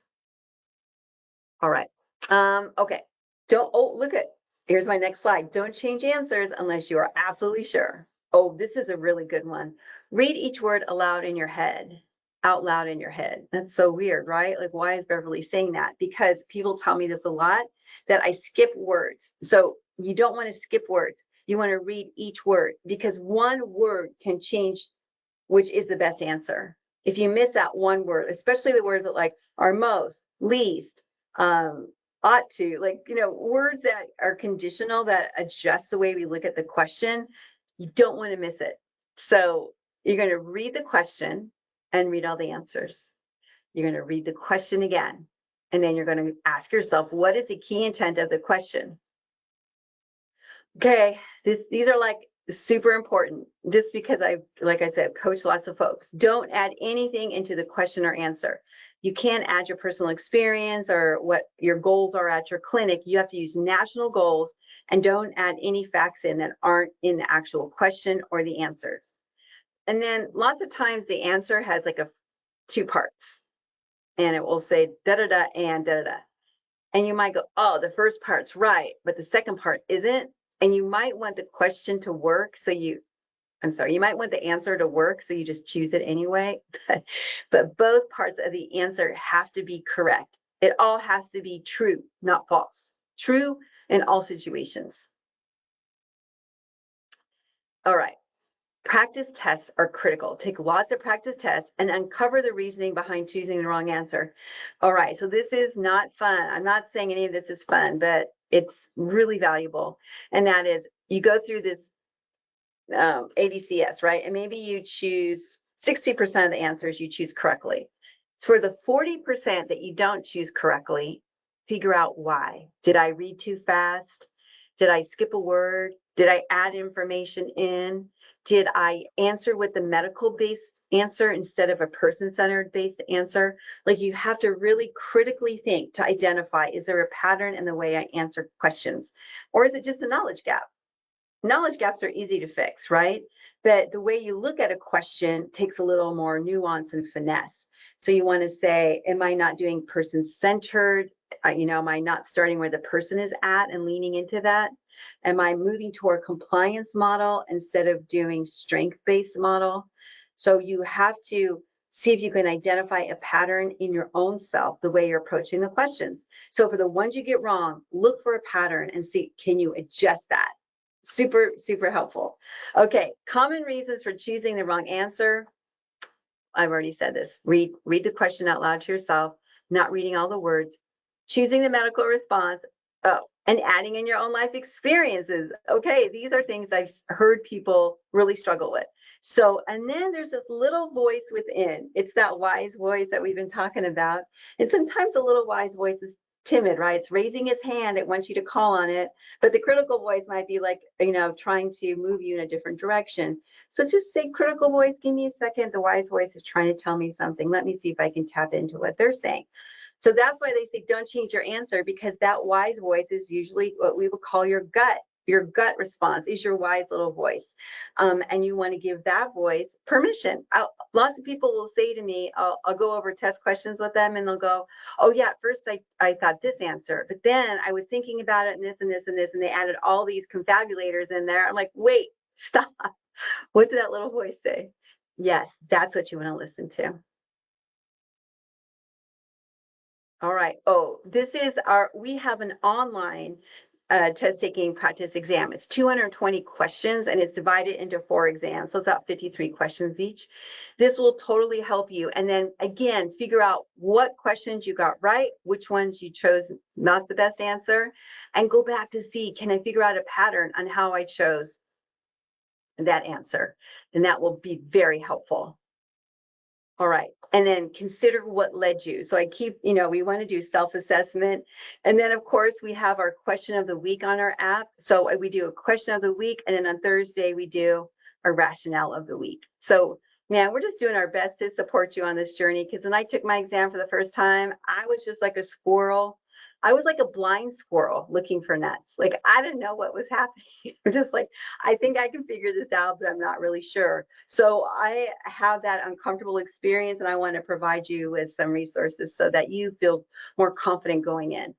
All right. Okay. Look at, here's my next slide. Don't change answers unless you are absolutely sure. Oh, this is a really good one. Read each word aloud in your head, out loud in your head. That's so weird, right? Like, why is Beverly saying that? Because people tell me this a lot, that I skip words. So you don't want to skip words. You want to read each word, because one word can change which is the best answer. If you miss that one word, especially the words that like are most, least, ought to, like, words that are conditional, that adjust the way we look at the question, you don't want to miss it. So you're going to read the question and read all the answers. You're going to read the question again, and then you're going to ask yourself, what is the key intent of the question? Okay, these are like super important, just because like I said, coached lots of folks. Don't add anything into the question or answer. You can't add your personal experience or what your goals are at your clinic. You have to use national goals, and don't add any facts in that aren't in the actual question or the answers. And then lots of times the answer has like two parts, and it will say da da da and da da da. And you might go, oh, the first part's right, but the second part isn't. And you might want the question to work, so you might want the answer to work, so you just choose it anyway. But both parts of the answer have to be correct. It all has to be true, not false. True in all situations. All right. Practice tests are critical. Take lots of practice tests and uncover the reasoning behind choosing the wrong answer. All right, so this is not fun. I'm not saying any of this is fun, but it's really valuable. And that is, you go through this ADCS, right? And maybe you choose 60% of the answers you choose correctly. For the 40% that you don't choose correctly, figure out why. Did I read too fast? Did I skip a word? Did I add information in? Did I answer with the medical-based answer instead of a person-centered based answer? Like, you have to really critically think to identify, is there a pattern in the way I answer questions? Or is it just a knowledge gap? Knowledge gaps are easy to fix, right? But the way you look at a question takes a little more nuance and finesse. So you want to say, am I not doing person-centered? Am I not starting where the person is at and leaning into that? Am I moving toward compliance model instead of doing strength-based model? So you have to see if you can identify a pattern in your own self, the way you're approaching the questions. So for the ones you get wrong, look for a pattern and see, can you adjust that? Super, super helpful. Okay, common reasons for choosing the wrong answer. I've already said this. Read the question out loud to yourself, not reading all the words, choosing the medical response, and adding in your own life experiences. Okay, these are things I've heard people really struggle with. So, and then there's this little voice within. It's that wise voice that we've been talking about. And sometimes the little wise voice is timid, right? It's raising its hand. It wants you to call on it. But the critical voice might be like, trying to move you in a different direction. So just say, critical voice, give me a second. The wise voice is trying to tell me something. Let me see if I can tap into what they're saying. So that's why they say don't change your answer, because that wise voice is usually what we would call your gut. Your gut response is your wise little voice. And you want to give that voice permission. Lots of people will say to me, I'll go over test questions with them, and they'll go, oh yeah, at first I thought this answer, but then I was thinking about it and this and this and this, and they added all these confabulators in there. I'm like, wait, stop. What did that little voice say? Yes, that's what you want to listen to. All right. Oh, we have an online test taking practice exam. It's 220 questions, and it's divided into 4 exams. So it's about 53 questions each. This will totally help you. And then again, figure out what questions you got right, which ones you chose not the best answer, and go back to see, can I figure out a pattern on how I chose that answer? And that will be very helpful. All right. And then consider what led you. So we want to do self-assessment. And then of course we have our question of the week on our app. So we do a question of the week. And then on Thursday, we do a rationale of the week. So man, we're just doing our best to support you on this journey. Because when I took my exam for the first time, I was just like a squirrel. I was like a blind squirrel looking for nuts. Like, I didn't know what was happening. I'm just like, I think I can figure this out, but I'm not really sure. So I have that uncomfortable experience, and I want to provide you with some resources so that you feel more confident going in.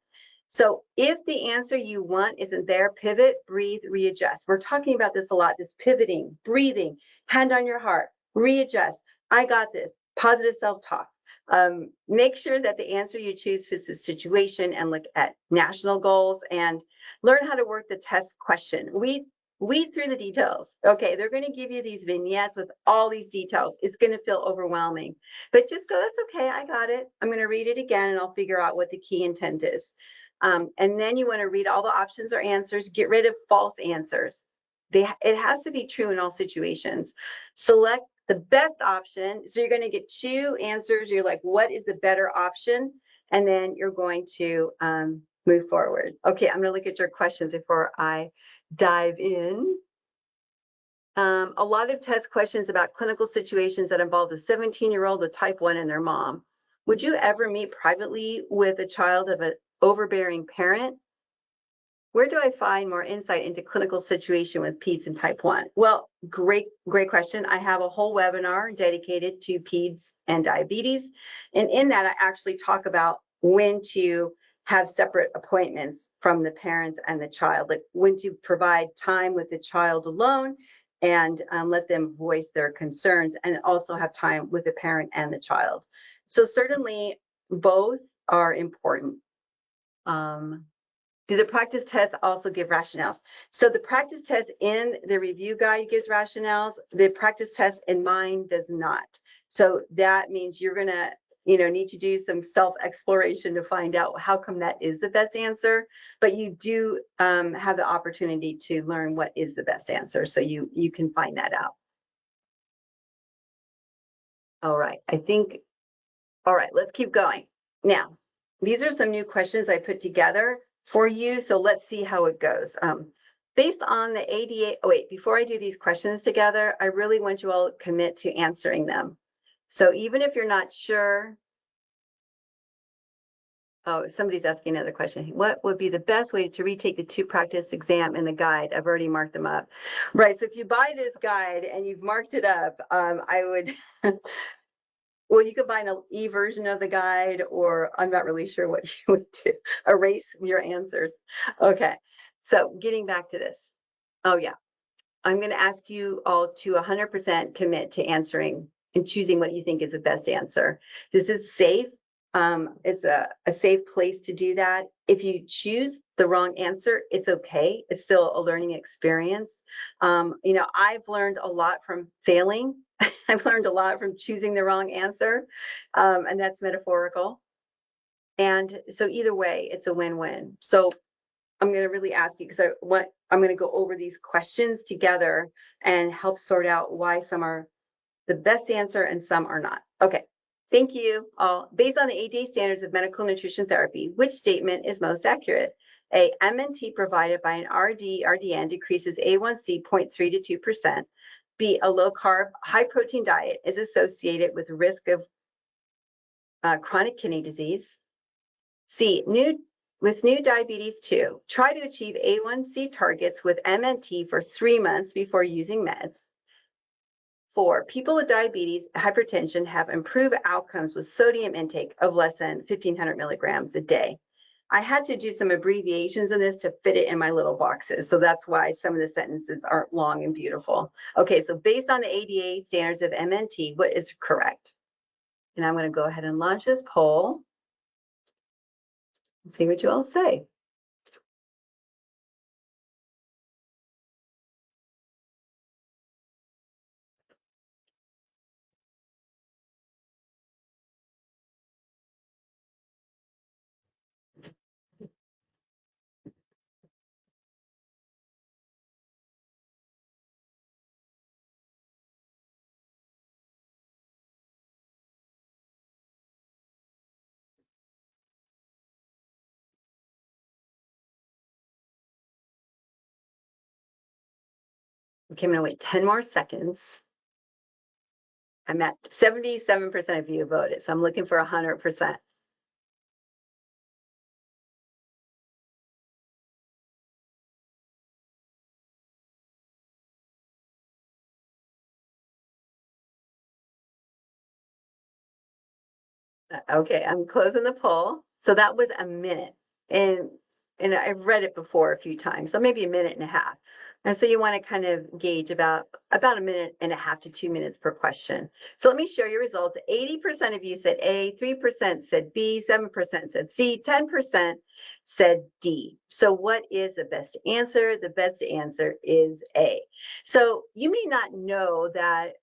So if the answer you want isn't there, pivot, breathe, readjust. We're talking about this a lot, this pivoting, breathing, hand on your heart, readjust. I got this, positive self-talk. Make sure that the answer you choose fits the situation, and look at national goals and learn how to work the test question. Weed through the details. Okay, they're going to give you these vignettes with all these details. It's going to feel overwhelming, but just go, that's okay, I got it. I'm going to read it again and I'll figure out what the key intent is. And then you want to read all the options or answers, get rid of false answers. It has to be true in all situations. Select the best option. So you're going to get two answers. You're like, what is the better option? And then you're going to move forward. Okay, I'm going to look at your questions before I dive in. A lot of test questions about clinical situations that involve a 17-year-old with type 1 and their mom. Would you ever meet privately with a child of an overbearing parent? Where do I find more insight into clinical situation with peds and type 1? Well, great question. I have a whole webinar dedicated to peds and diabetes. And in that, I actually talk about when to have separate appointments from the parents and the child, like when to provide time with the child alone and let them voice their concerns, and also have time with the parent and the child. So certainly both are important. Do the practice tests also give rationales? So the practice test in the review guide gives rationales. The practice test in mine does not. So that means you're going to, need to do some self-exploration to find out how come that is the best answer. But you do have the opportunity to learn what is the best answer, so you can find that out. All right, all right, let's keep going. Now, these are some new questions I put together for you, so let's see how it goes. Based on the ADA, before I do these questions together, I really want you all to commit to answering them. So even if you're not sure, somebody's asking another question. What would be the best way to retake the 2 practice exam in the guide? I've already marked them up. Right, so if you buy this guide and you've marked it up, I would, well, you could buy an e-version of the guide, or I'm not really sure what you would do, erase your answers. Okay, so getting back to this. Oh yeah, I'm going to ask you all to 100% commit to answering and choosing what you think is the best answer. This is safe. It's a safe place to do that. If you choose the wrong answer, it's okay. It's still a learning experience. I've learned a lot from failing. I've learned a lot from choosing the wrong answer, and that's metaphorical. And so either way, it's a win-win. So I'm going to really ask you, because I'm going to go over these questions together and help sort out why some are the best answer and some are not. Okay, thank you all. Based on the ADA standards of medical nutrition therapy, which statement is most accurate? A, MNT provided by an RD/RDN decreases A1C 0.3 to 2%. B, a low-carb, high-protein diet is associated with risk of chronic kidney disease. C, with new diabetes 2, try to achieve A1C targets with MNT for 3 months before using meds. 4, people with diabetes, hypertension have improved outcomes with sodium intake of less than 1,500 milligrams a day. I had to do some abbreviations in this to fit it in my little boxes, so that's why some of the sentences aren't long and beautiful. Okay, so based on the ADA standards of MNT, what is correct? And I'm going to go ahead and launch this poll and see what you all say. Okay, I'm going to wait 10 more seconds. I'm at 77% of you voted, so I'm looking for 100%. Okay, I'm closing the poll. So that was a minute. And I've read it before a few times, so maybe a minute and a half. And so you want to kind of gauge about a minute and a half to 2 minutes per question. So let me share your results. 80% of you said A, 3% said B, 7% said C, 10% said D. So what is the best answer? The best answer is A. So you may not know that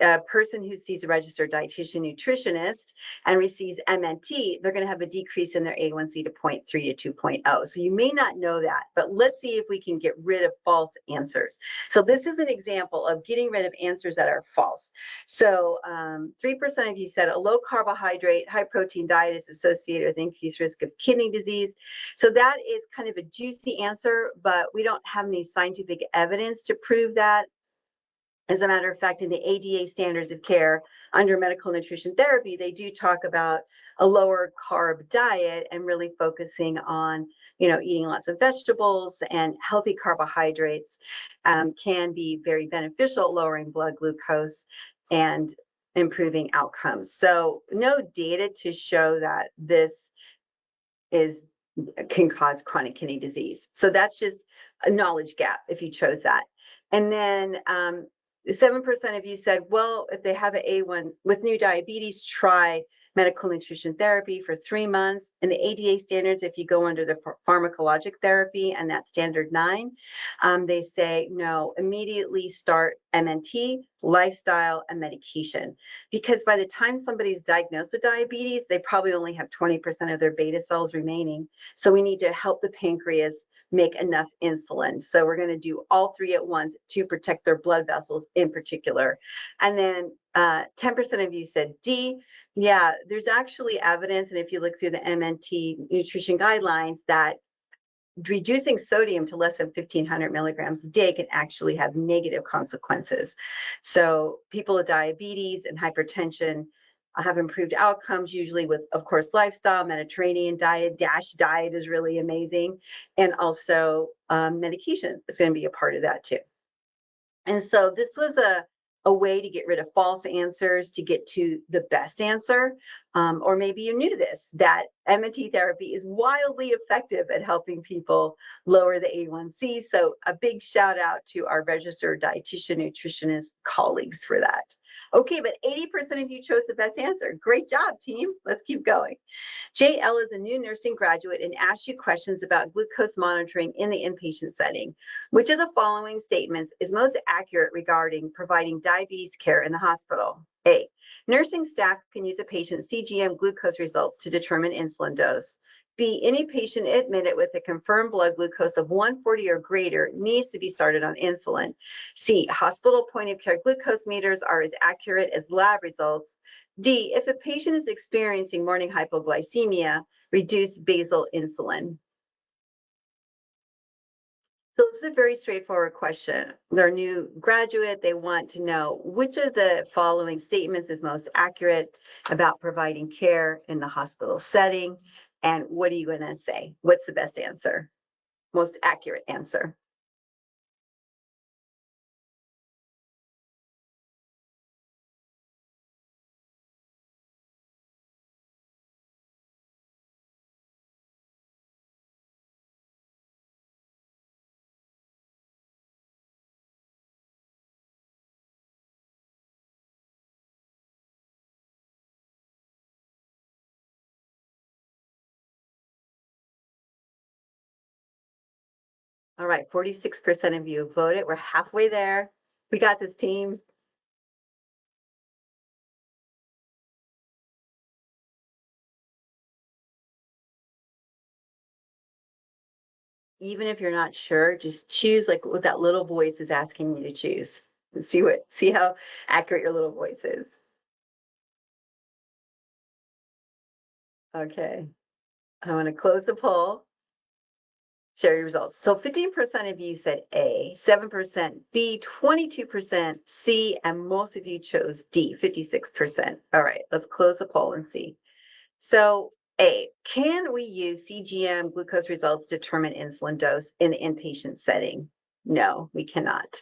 a person who sees a registered dietitian nutritionist and receives MNT, they're going to have a decrease in their A1C to 0.3 to 2.0. So you may not know that, but let's see if we can get rid of false answers. So this is an example of getting rid of answers that are false. So 3% of you said a low carbohydrate, high protein diet is associated with increased risk of kidney disease. So that is kind of a juicy answer, but we don't have any scientific evidence to prove that. As a matter of fact, in the ADA standards of care under medical nutrition therapy, they do talk about a lower carb diet and really focusing on, eating lots of vegetables and healthy carbohydrates can be very beneficial, lowering blood glucose and improving outcomes. So no data to show that this can cause chronic kidney disease. So that's just a knowledge gap if you chose that. And then 7% of you said, well, if they have an A1 with new diabetes, try medical nutrition therapy for 3 months. And the ADA standards, if you go under the pharmacologic therapy and that's standard 9, they say, no, immediately start MNT, lifestyle, and medication. Because by the time somebody's diagnosed with diabetes, they probably only have 20% of their beta cells remaining. So we need to help the pancreas make enough insulin. So we're going to do all 3 at once to protect their blood vessels in particular. And then 10% of you said D. Yeah, there's actually evidence, and if you look through the MNT nutrition guidelines, that reducing sodium to less than 1,500 milligrams a day can actually have negative consequences. So people with diabetes and hypertension have improved outcomes, usually with, of course, lifestyle, Mediterranean diet, DASH diet is really amazing. And also medication is going to be a part of that too. And so this was a way to get rid of false answers to get to the best answer. Or maybe you knew this, that MNT therapy is wildly effective at helping people lower the A1C. So a big shout out to our registered dietitian nutritionist colleagues for that. Okay, but 80% of you chose the best answer. Great job, team. Let's keep going. JL is a new nursing graduate and asked you questions about glucose monitoring in the inpatient setting. Which of the following statements is most accurate regarding providing diabetes care in the hospital? A, nursing staff can use a patient's CGM glucose results to determine insulin dose. B, any patient admitted with a confirmed blood glucose of 140 or greater needs to be started on insulin. C, hospital point of care glucose meters are as accurate as lab results. D, if a patient is experiencing morning hypoglycemia, reduce basal insulin. So this is a very straightforward question. They're a new graduate. They want to know which of the following statements is most accurate about providing care in the hospital setting. And what are you going to say? What's the best answer? Most accurate answer? All right, 46% of you voted. We're halfway there. We got this, team. Even if you're not sure, just choose like what that little voice is asking you to choose and see how accurate your little voice is. Okay, I want to close the poll, share your results. So 15% of you said A, 7% B, 22% C, and most of you chose D, 56%. All right, let's close the poll and see. So A, can we use CGM glucose results to determine insulin dose in the inpatient setting? No, we cannot.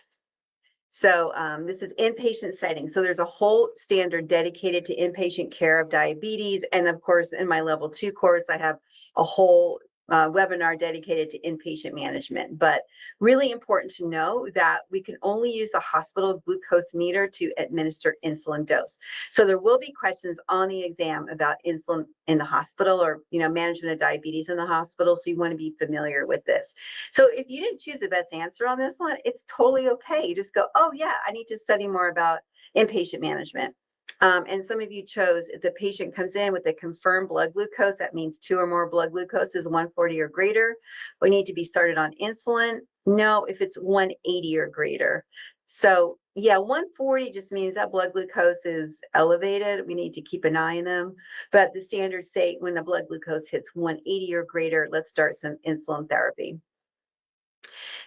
So this is inpatient setting. So there's a whole standard dedicated to inpatient care of diabetes. And of course, in my level 2 course, I have a whole webinar dedicated to inpatient management. But really important to know that we can only use the hospital glucose meter to administer insulin dose. So there will be questions on the exam about insulin in the hospital, or management of diabetes in the hospital. So you want to be familiar with this. So if you didn't choose the best answer on this one, it's totally okay. You just go, oh yeah, I need to study more about inpatient management. And some of you chose, if the patient comes in with a confirmed blood glucose, that means 2 or more blood glucose is 140 or greater, we need to be started on insulin. No, if it's 180 or greater. So yeah, 140 just means that blood glucose is elevated. We need to keep an eye on them. But the standards say when the blood glucose hits 180 or greater, let's start some insulin therapy.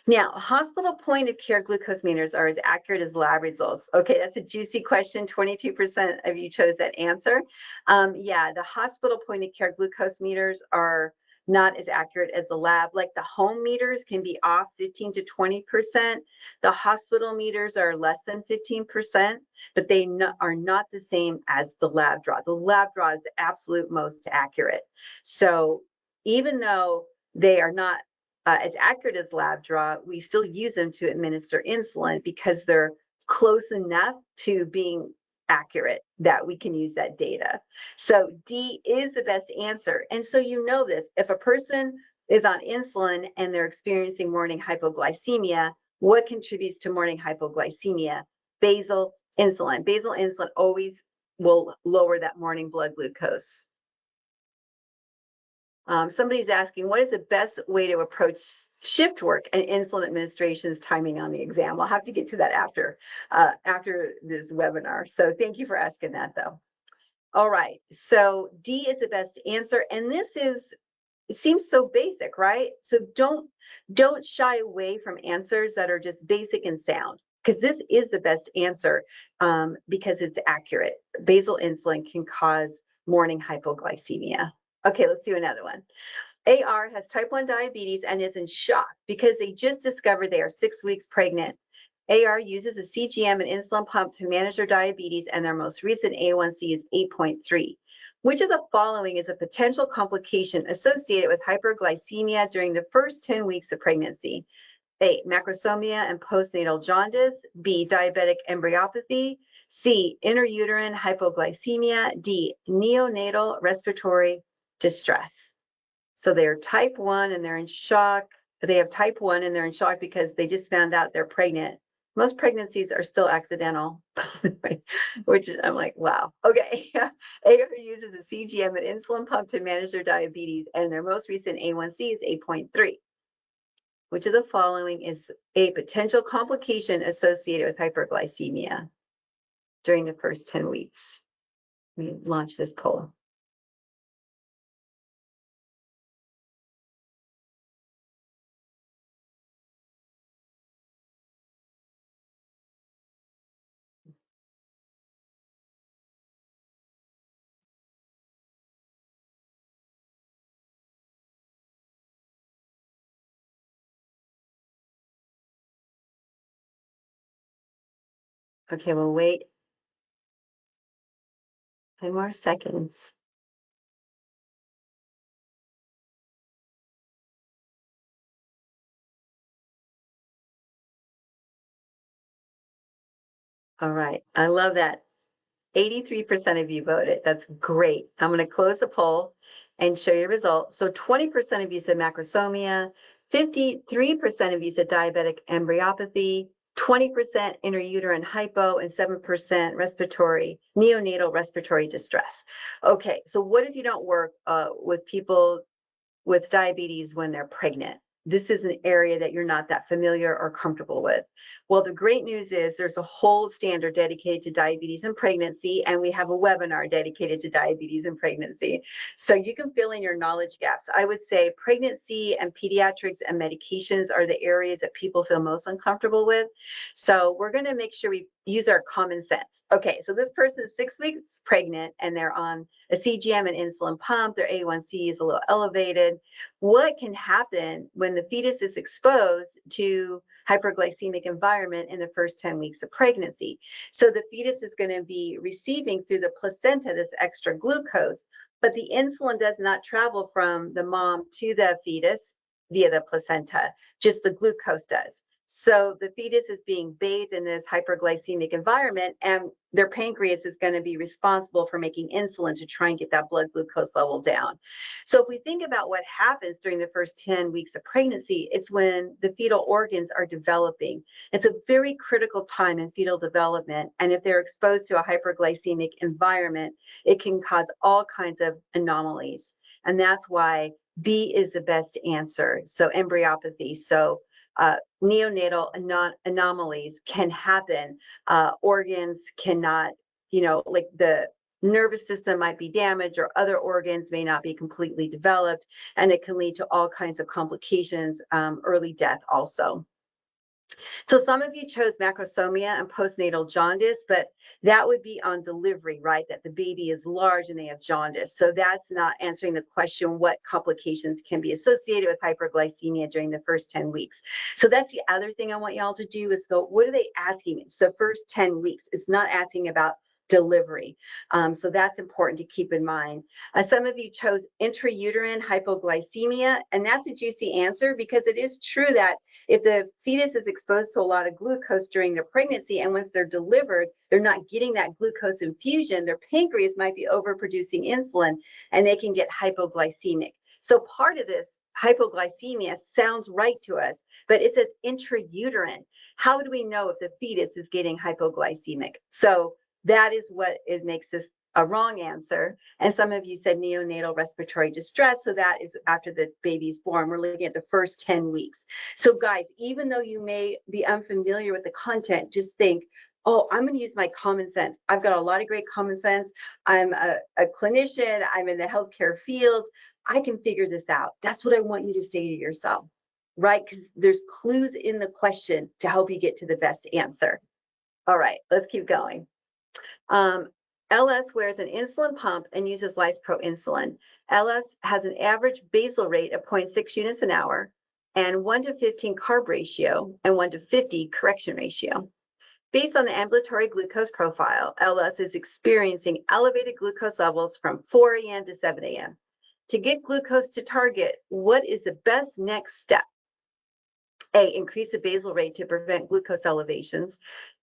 Now, hospital point of care glucose meters are as accurate as lab results. Okay, that's a juicy question. 22% of you chose that answer. Yeah, the hospital point of care glucose meters are not as accurate as the lab. Like the home meters can be off 15 to 20%. The hospital meters are less than 15%, but they are not the same as the lab draw. The lab draw is the absolute most accurate. So even though they are not as accurate as lab draw, we still use them to administer insulin because they're close enough to being accurate that we can use that data. So D is the best answer. And so you know this, if a person is on insulin and they're experiencing morning hypoglycemia, what contributes to morning hypoglycemia? Basal insulin. Basal insulin always will lower that morning blood glucose. Somebody's asking, what is the best way to approach shift work and insulin administration's timing on the exam? I'll have to get to that after this webinar. So thank you for asking that, though. All right, so D is the best answer, and it seems so basic, right? So don't shy away from answers that are just basic and sound, because this is the best answer because it's accurate. Basal insulin can cause morning hypoglycemia. Okay, let's do another one. AR has type 1 diabetes and is in shock because they just discovered they are 6 weeks pregnant. AR uses a CGM and insulin pump to manage their diabetes, and their most recent A1C is 8.3. Which of the following is a potential complication associated with hyperglycemia during the first 10 weeks of pregnancy? A, macrosomia and postnatal jaundice. B, diabetic embryopathy. C, intrauterine hypoglycemia. D, neonatal respiratory distress. So they're type 1 and they're in shock. They have type 1 and they're in shock because they just found out they're pregnant. Most pregnancies are still accidental, which I'm like, wow. Okay. AR uses a CGM and insulin pump to manage their diabetes, and their most recent A1C is 8.3. Which of the following is a potential complication associated with hyperglycemia during the first 10 weeks? Let me launch this poll. Okay, we'll wait 10 more seconds. All right, I love that. 83% of you voted. That's great. I'm going to close the poll and show you the result. So 20% of you said macrosomia, 53% of you said diabetic embryopathy, 20% intrauterine hypo, and 7% neonatal respiratory distress. Okay, so what if you don't work with people with diabetes when they're pregnant? This is an area that you're not that familiar or comfortable with. Well, the great news is there's a whole standard dedicated to diabetes and pregnancy, and we have a webinar dedicated to diabetes and pregnancy. So you can fill in your knowledge gaps. I would say pregnancy and pediatrics and medications are the areas that people feel most uncomfortable with. So we're going to make sure we use our common sense. Okay, so this person is 6 weeks pregnant and they're on a CGM and insulin pump. Their A1C is a little elevated. What can happen when the fetus is exposed to hyperglycemic environment in the first 10 weeks of pregnancy? So the fetus is going to be receiving through the placenta this extra glucose, but the insulin does not travel from the mom to the fetus via the placenta, just the glucose does. So the fetus is being bathed in this hyperglycemic environment, and their pancreas is going to be responsible for making insulin to try and get that blood glucose level down. So if we think about what happens during the first 10 weeks of pregnancy, it's when the fetal organs are developing. It's a very critical time in fetal development, and if they're exposed to a hyperglycemic environment, it can cause all kinds of anomalies. And that's why B is the best answer. So embryopathy. So neonatal anomalies can happen. Organs cannot, like the nervous system might be damaged or other organs may not be completely developed, and it can lead to all kinds of complications, early death also. So some of you chose macrosomia and postnatal jaundice, but that would be on delivery, right? That the baby is large and they have jaundice. So that's not answering the question, what complications can be associated with hyperglycemia during the first 10 weeks. So that's the other thing I want y'all to do is go, what are they asking me? So first 10 weeks, it's not asking about delivery. So that's important to keep in mind. Some of you chose intrauterine hypoglycemia, and that's a juicy answer because it is true that if the fetus is exposed to a lot of glucose during their pregnancy, and once they're delivered, they're not getting that glucose infusion, their pancreas might be overproducing insulin and they can get hypoglycemic. So part of this hypoglycemia sounds right to us, but it says intrauterine. How do we know if the fetus is getting hypoglycemic? So that is what makes this a wrong answer. And some of you said neonatal respiratory distress. So that is after the baby's born. We're looking at the first 10 weeks. So guys, even though you may be unfamiliar with the content, just think, oh, I'm going to use my common sense. I've got a lot of great common sense. I'm a clinician. I'm in the healthcare field. I can figure this out. That's what I want you to say to yourself, right? Because there's clues in the question to help you get to the best answer. All right, let's keep going. LS wears an insulin pump and uses Lispro insulin. LS has an average basal rate of 0.6 units an hour and 1 to 15 carb ratio and 1 to 50 correction ratio. Based on the ambulatory glucose profile, LS is experiencing elevated glucose levels from 4 a.m. to 7 a.m. To get glucose to target, what is the best next step? A, increase the basal rate to prevent glucose elevations.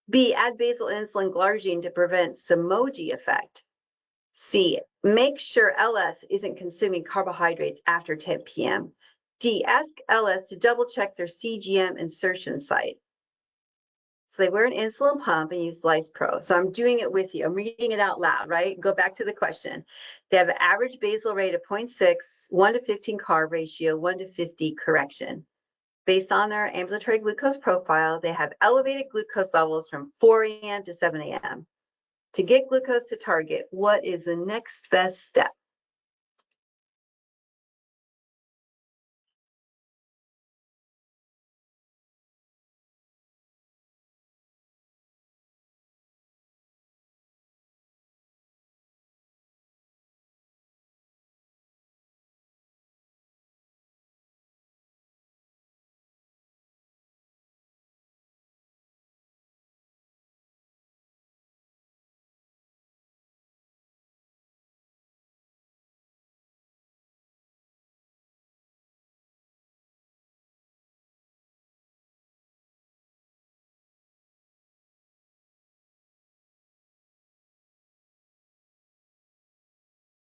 B, add basal insulin glargine to prevent Somogy effect. C, make sure LS isn't consuming carbohydrates after 10 p.m. D, ask LS to double check their CGM insertion site. So they wear an insulin pump and use Lispro. So I'm doing it with you. I'm reading it out loud, right? Go back to the question. They have an average basal rate of 0.6, 1 to 15 carb ratio, 1 to 50 correction. Based on their ambulatory glucose profile, they have elevated glucose levels from 4 a.m. to 7 a.m. To get glucose to target, what is the next best step?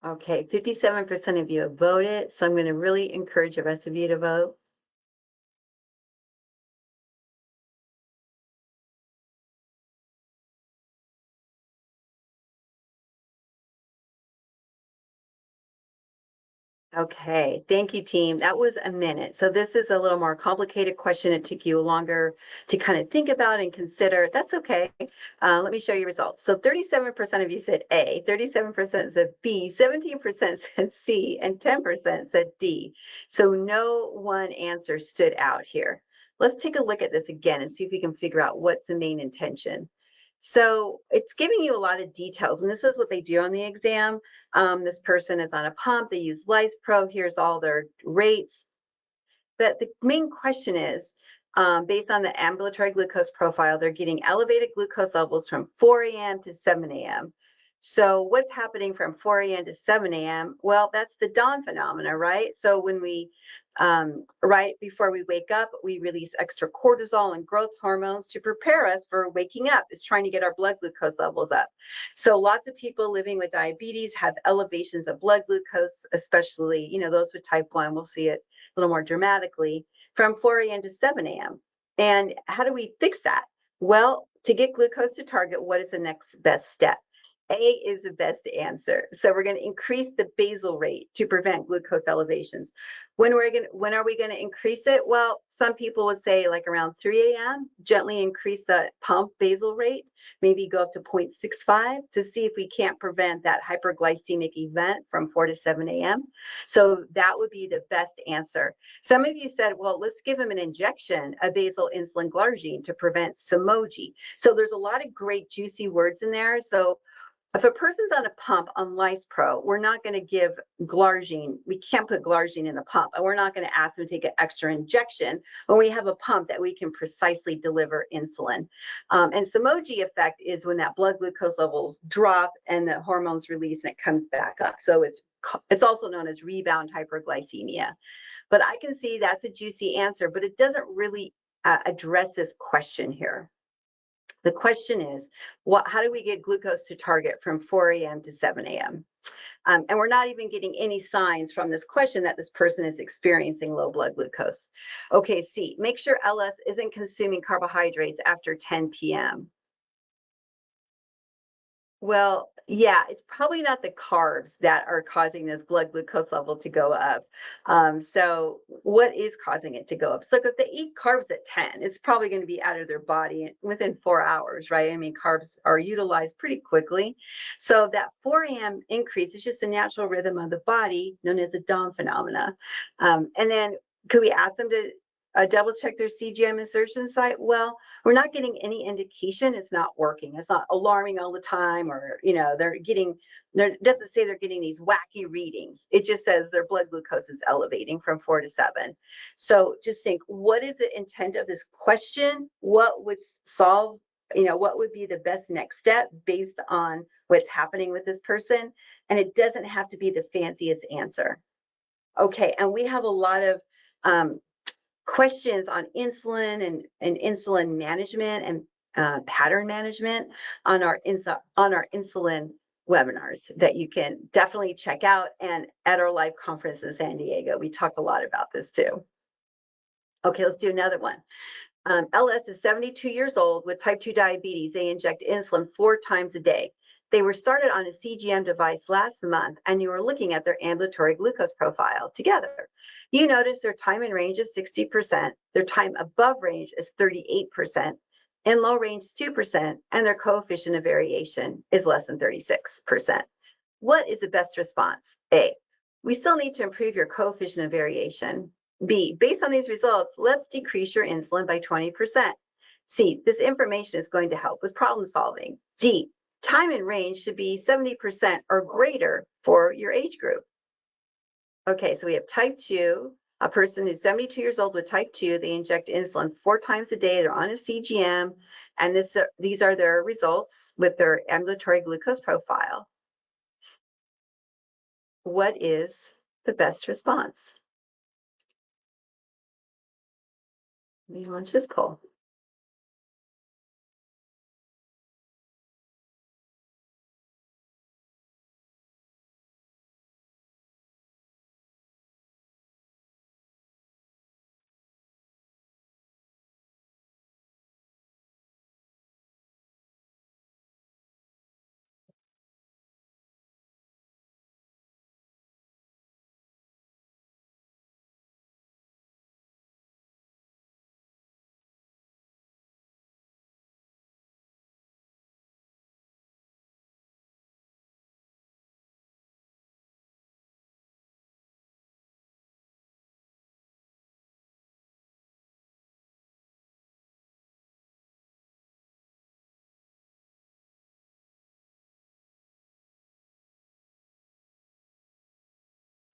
Okay, 57% of you have voted, so I'm going to really encourage the rest of you to vote. Okay, thank you, team. That was a minute. So this is a little more complicated question. It took you longer to kind of think about and consider. That's okay. Let me show you results. So 37% of you said A, 37% said B, 17% said C, and 10% said D. So no one answer stood out here. Let's take a look at this again and see if we can figure out what's the main intention. So it's giving you a lot of details, and this is what they do on the exam. This person is on a pump, they use Lispro, here's all their rates. But the main question is, based on the ambulatory glucose profile, they're getting elevated glucose levels from 4 a.m. to 7 a.m. So what's happening from 4 a.m. to 7 a.m.? Well, that's the dawn phenomena, right? So when we, right before we wake up, we release extra cortisol and growth hormones to prepare us for waking up. It's trying to get our blood glucose levels up. So lots of people living with diabetes have elevations of blood glucose, especially, those with type 1. We'll see it a little more dramatically from 4 a.m. to 7 a.m. And how do we fix that? Well, to get glucose to target, what is the next best step? A is the best answer. So we're going to increase the basal rate to prevent glucose elevations. When are we going to increase it? Well, some people would say like around 3 a.m., gently increase the pump basal rate, maybe go up to 0.65 to see if we can't prevent that hyperglycemic event from 4 to 7 a.m. So that would be the best answer. Some of you said, well, let's give him an injection of basal insulin glargine to prevent Somogy. So there's a lot of great juicy words in there. So if a person's on a pump on Lispro, we're not going to give glargine. We can't put glargine in a pump, and we're not going to ask them to take an extra injection when we have a pump that we can precisely deliver insulin. And Somogy effect is when that blood glucose levels drop and the hormones release and it comes back up. So it's also known as rebound hyperglycemia. But I can see that's a juicy answer, but it doesn't really address this question here. The question is, how do we get glucose to target from 4 a.m. to 7 a.m.? And we're not even getting any signs from this question that this person is experiencing low blood glucose. Okay, C, make sure LS isn't consuming carbohydrates after 10 p.m. Well, yeah, it's probably not the carbs that are causing this blood glucose level to go up. So what is causing it to go up? So if they eat carbs at 10, it's probably going to be out of their body within 4 hours, right? I mean, carbs are utilized pretty quickly. So that 4 a.m. increase is just a natural rhythm of the body known as the dawn phenomena. And then could we ask them to double check their CGM insertion site? Well, we're not getting any indication it's not working. It's not alarming all the time, or it doesn't say they're getting these wacky readings. It just says their blood glucose is elevating from 4 to 7. So just think, what is the intent of this question? What would solve, what would be the best next step based on what's happening with this person? And it doesn't have to be the fanciest answer. Okay, and we have a lot of questions on insulin and insulin management and pattern management on our insulin webinars that you can definitely check out, and at our live conference in San Diego. We talk a lot about this too. Okay, let's do another one. LS is 72 years old with type 2 diabetes. They inject insulin 4 times a day. They were started on a CGM device last month, and you were looking at their ambulatory glucose profile together. You notice their time in range is 60%, their time above range is 38%, in low range 2%, and their coefficient of variation is less than 36%. What is the best response? A, we still need to improve your coefficient of variation. B, based on these results, let's decrease your insulin by 20%. C, this information is going to help with problem solving. D, time in range should be 70% or greater for your age group. Okay, so we have type 2, a person who's 72 years old with type 2. They inject insulin 4 times a day. They're on a CGM, and these are their results with their ambulatory glucose profile. What is the best response? Let me launch this poll.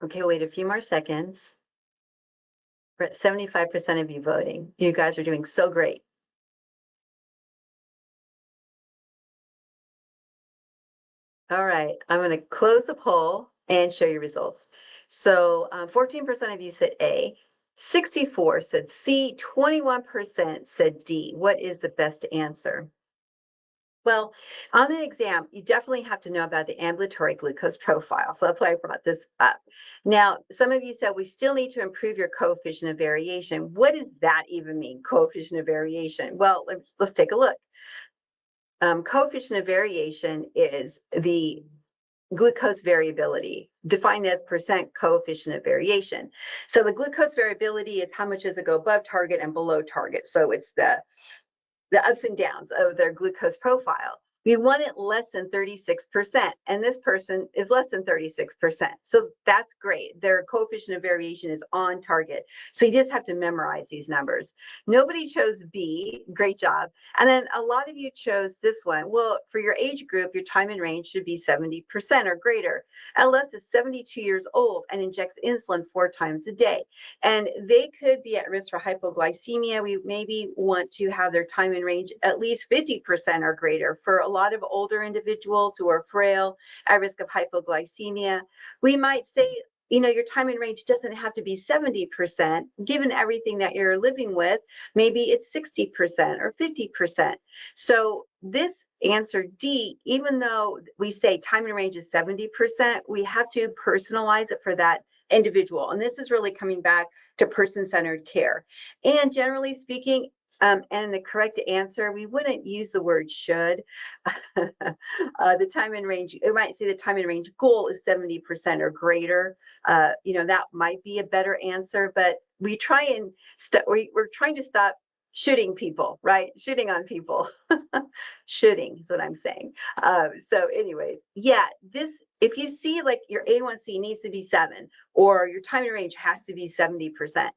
Okay, wait a few more seconds. We're at 75% of you voting. You guys are doing so great. All right, I'm going to close the poll and show you results. So 14% of you said A, 64 said C, 21% said D. What is the best answer? Well, on the exam, you definitely have to know about the ambulatory glucose profile. So that's why I brought this up. Now, some of you said we still need to improve your coefficient of variation. What does that even mean, coefficient of variation? Well, let's take a look. Coefficient of variation is the glucose variability, defined as percent coefficient of variation. So the glucose variability is how much does it go above target and below target. So it's the ups and downs of their glucose profile. We want it less than 36%, and this person is less than 36%. So that's great. Their coefficient of variation is on target. So you just have to memorize these numbers. Nobody chose B, great job. And then a lot of you chose this one. Well, for your age group, your time in range should be 70% or greater. LS is 72 years old and injects insulin 4 times a day. And they could be at risk for hypoglycemia. We maybe want to have their time in range at least 50% or greater. For a lot of older individuals who are frail, at risk of hypoglycemia, we might say, you know, your time in range doesn't have to be 70%, given everything that you're living with. Maybe it's 60% or 50%. So this answer D, even though we say time in range is 70%, we have to personalize it for that individual. And this is really coming back to person-centered care. And generally speaking, and the correct answer, we wouldn't use the word should. The time in range, it might say the time in range goal is 70% or greater. You know, that might be a better answer, but we try and we're trying to stop shooting people, right? Shooting on people. Shooting is what I'm saying. So anyways, yeah, this, if you see like your A1C needs to be 7 or your time in range has to be 70%,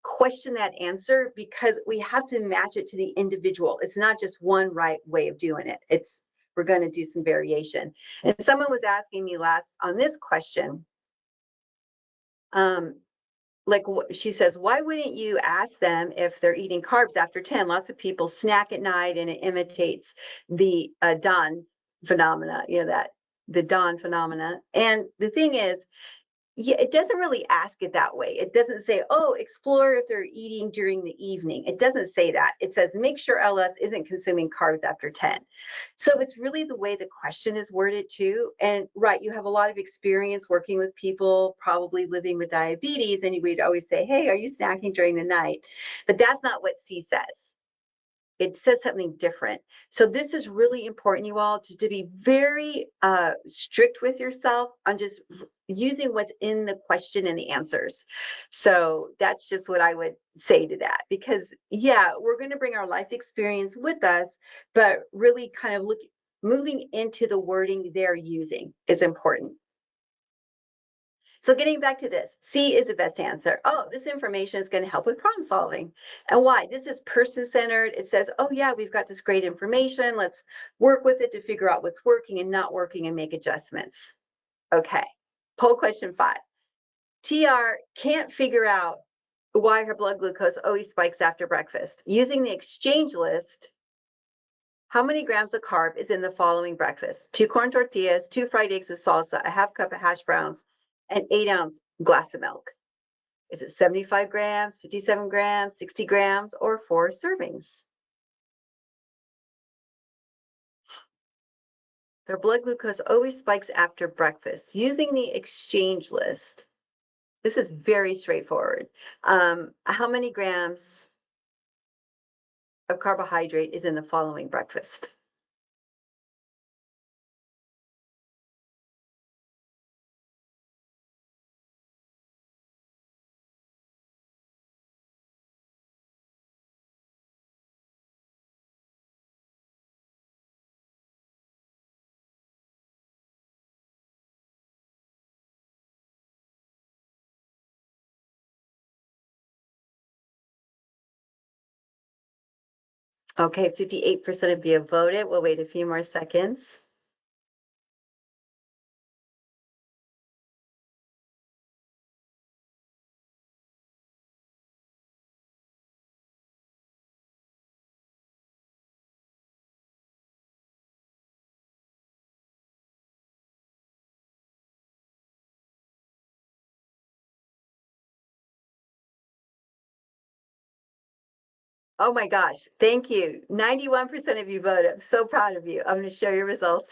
question that answer, because we have to match it to the individual. It's not just one right way of doing it. We're going to do some variation. And someone was asking me last on this question, like she says, why wouldn't you ask them if they're eating carbs after 10? Lots of people snack at night and it imitates the dawn phenomena, you know, that the dawn phenomena. And the thing is, yeah, it doesn't really ask it that way. It doesn't say, oh, explore if they're eating during the evening. It doesn't say that. It says, make sure LS isn't consuming carbs after 10. So it's really the way the question is worded too. And right, you have a lot of experience working with people probably living with diabetes, and we'd always say, hey, are you snacking during the night? But that's not what C says. It says something different. So this is really important, you all, to be very strict with yourself on just using what's in the question and the answers. So that's just what I would say to that, because yeah, we're going to bring our life experience with us, but really kind of moving into the wording they're using is important. So getting back to this, C is the best answer. Oh, this information is going to help with problem solving. And why? This is person-centered. It says, oh yeah, we've got this great information. Let's work with it to figure out what's working and not working and make adjustments. Okay, poll question 5. TR can't figure out why her blood glucose always spikes after breakfast. Using the exchange list, how many grams of carb is in the following breakfast? 2 corn tortillas, 2 fried eggs with salsa, a half cup of hash browns, an 8-ounce glass of milk. Is it 75 grams, 57 grams, 60 grams, or 4 servings? Their blood glucose always spikes after breakfast. Using the exchange list, this is very straightforward. How many grams of carbohydrate is in the following breakfast? Okay, 58% of you have voted. We'll wait a few more seconds. Oh my gosh, thank you. 91% of you voted. I'm so proud of you. I'm going to show your results.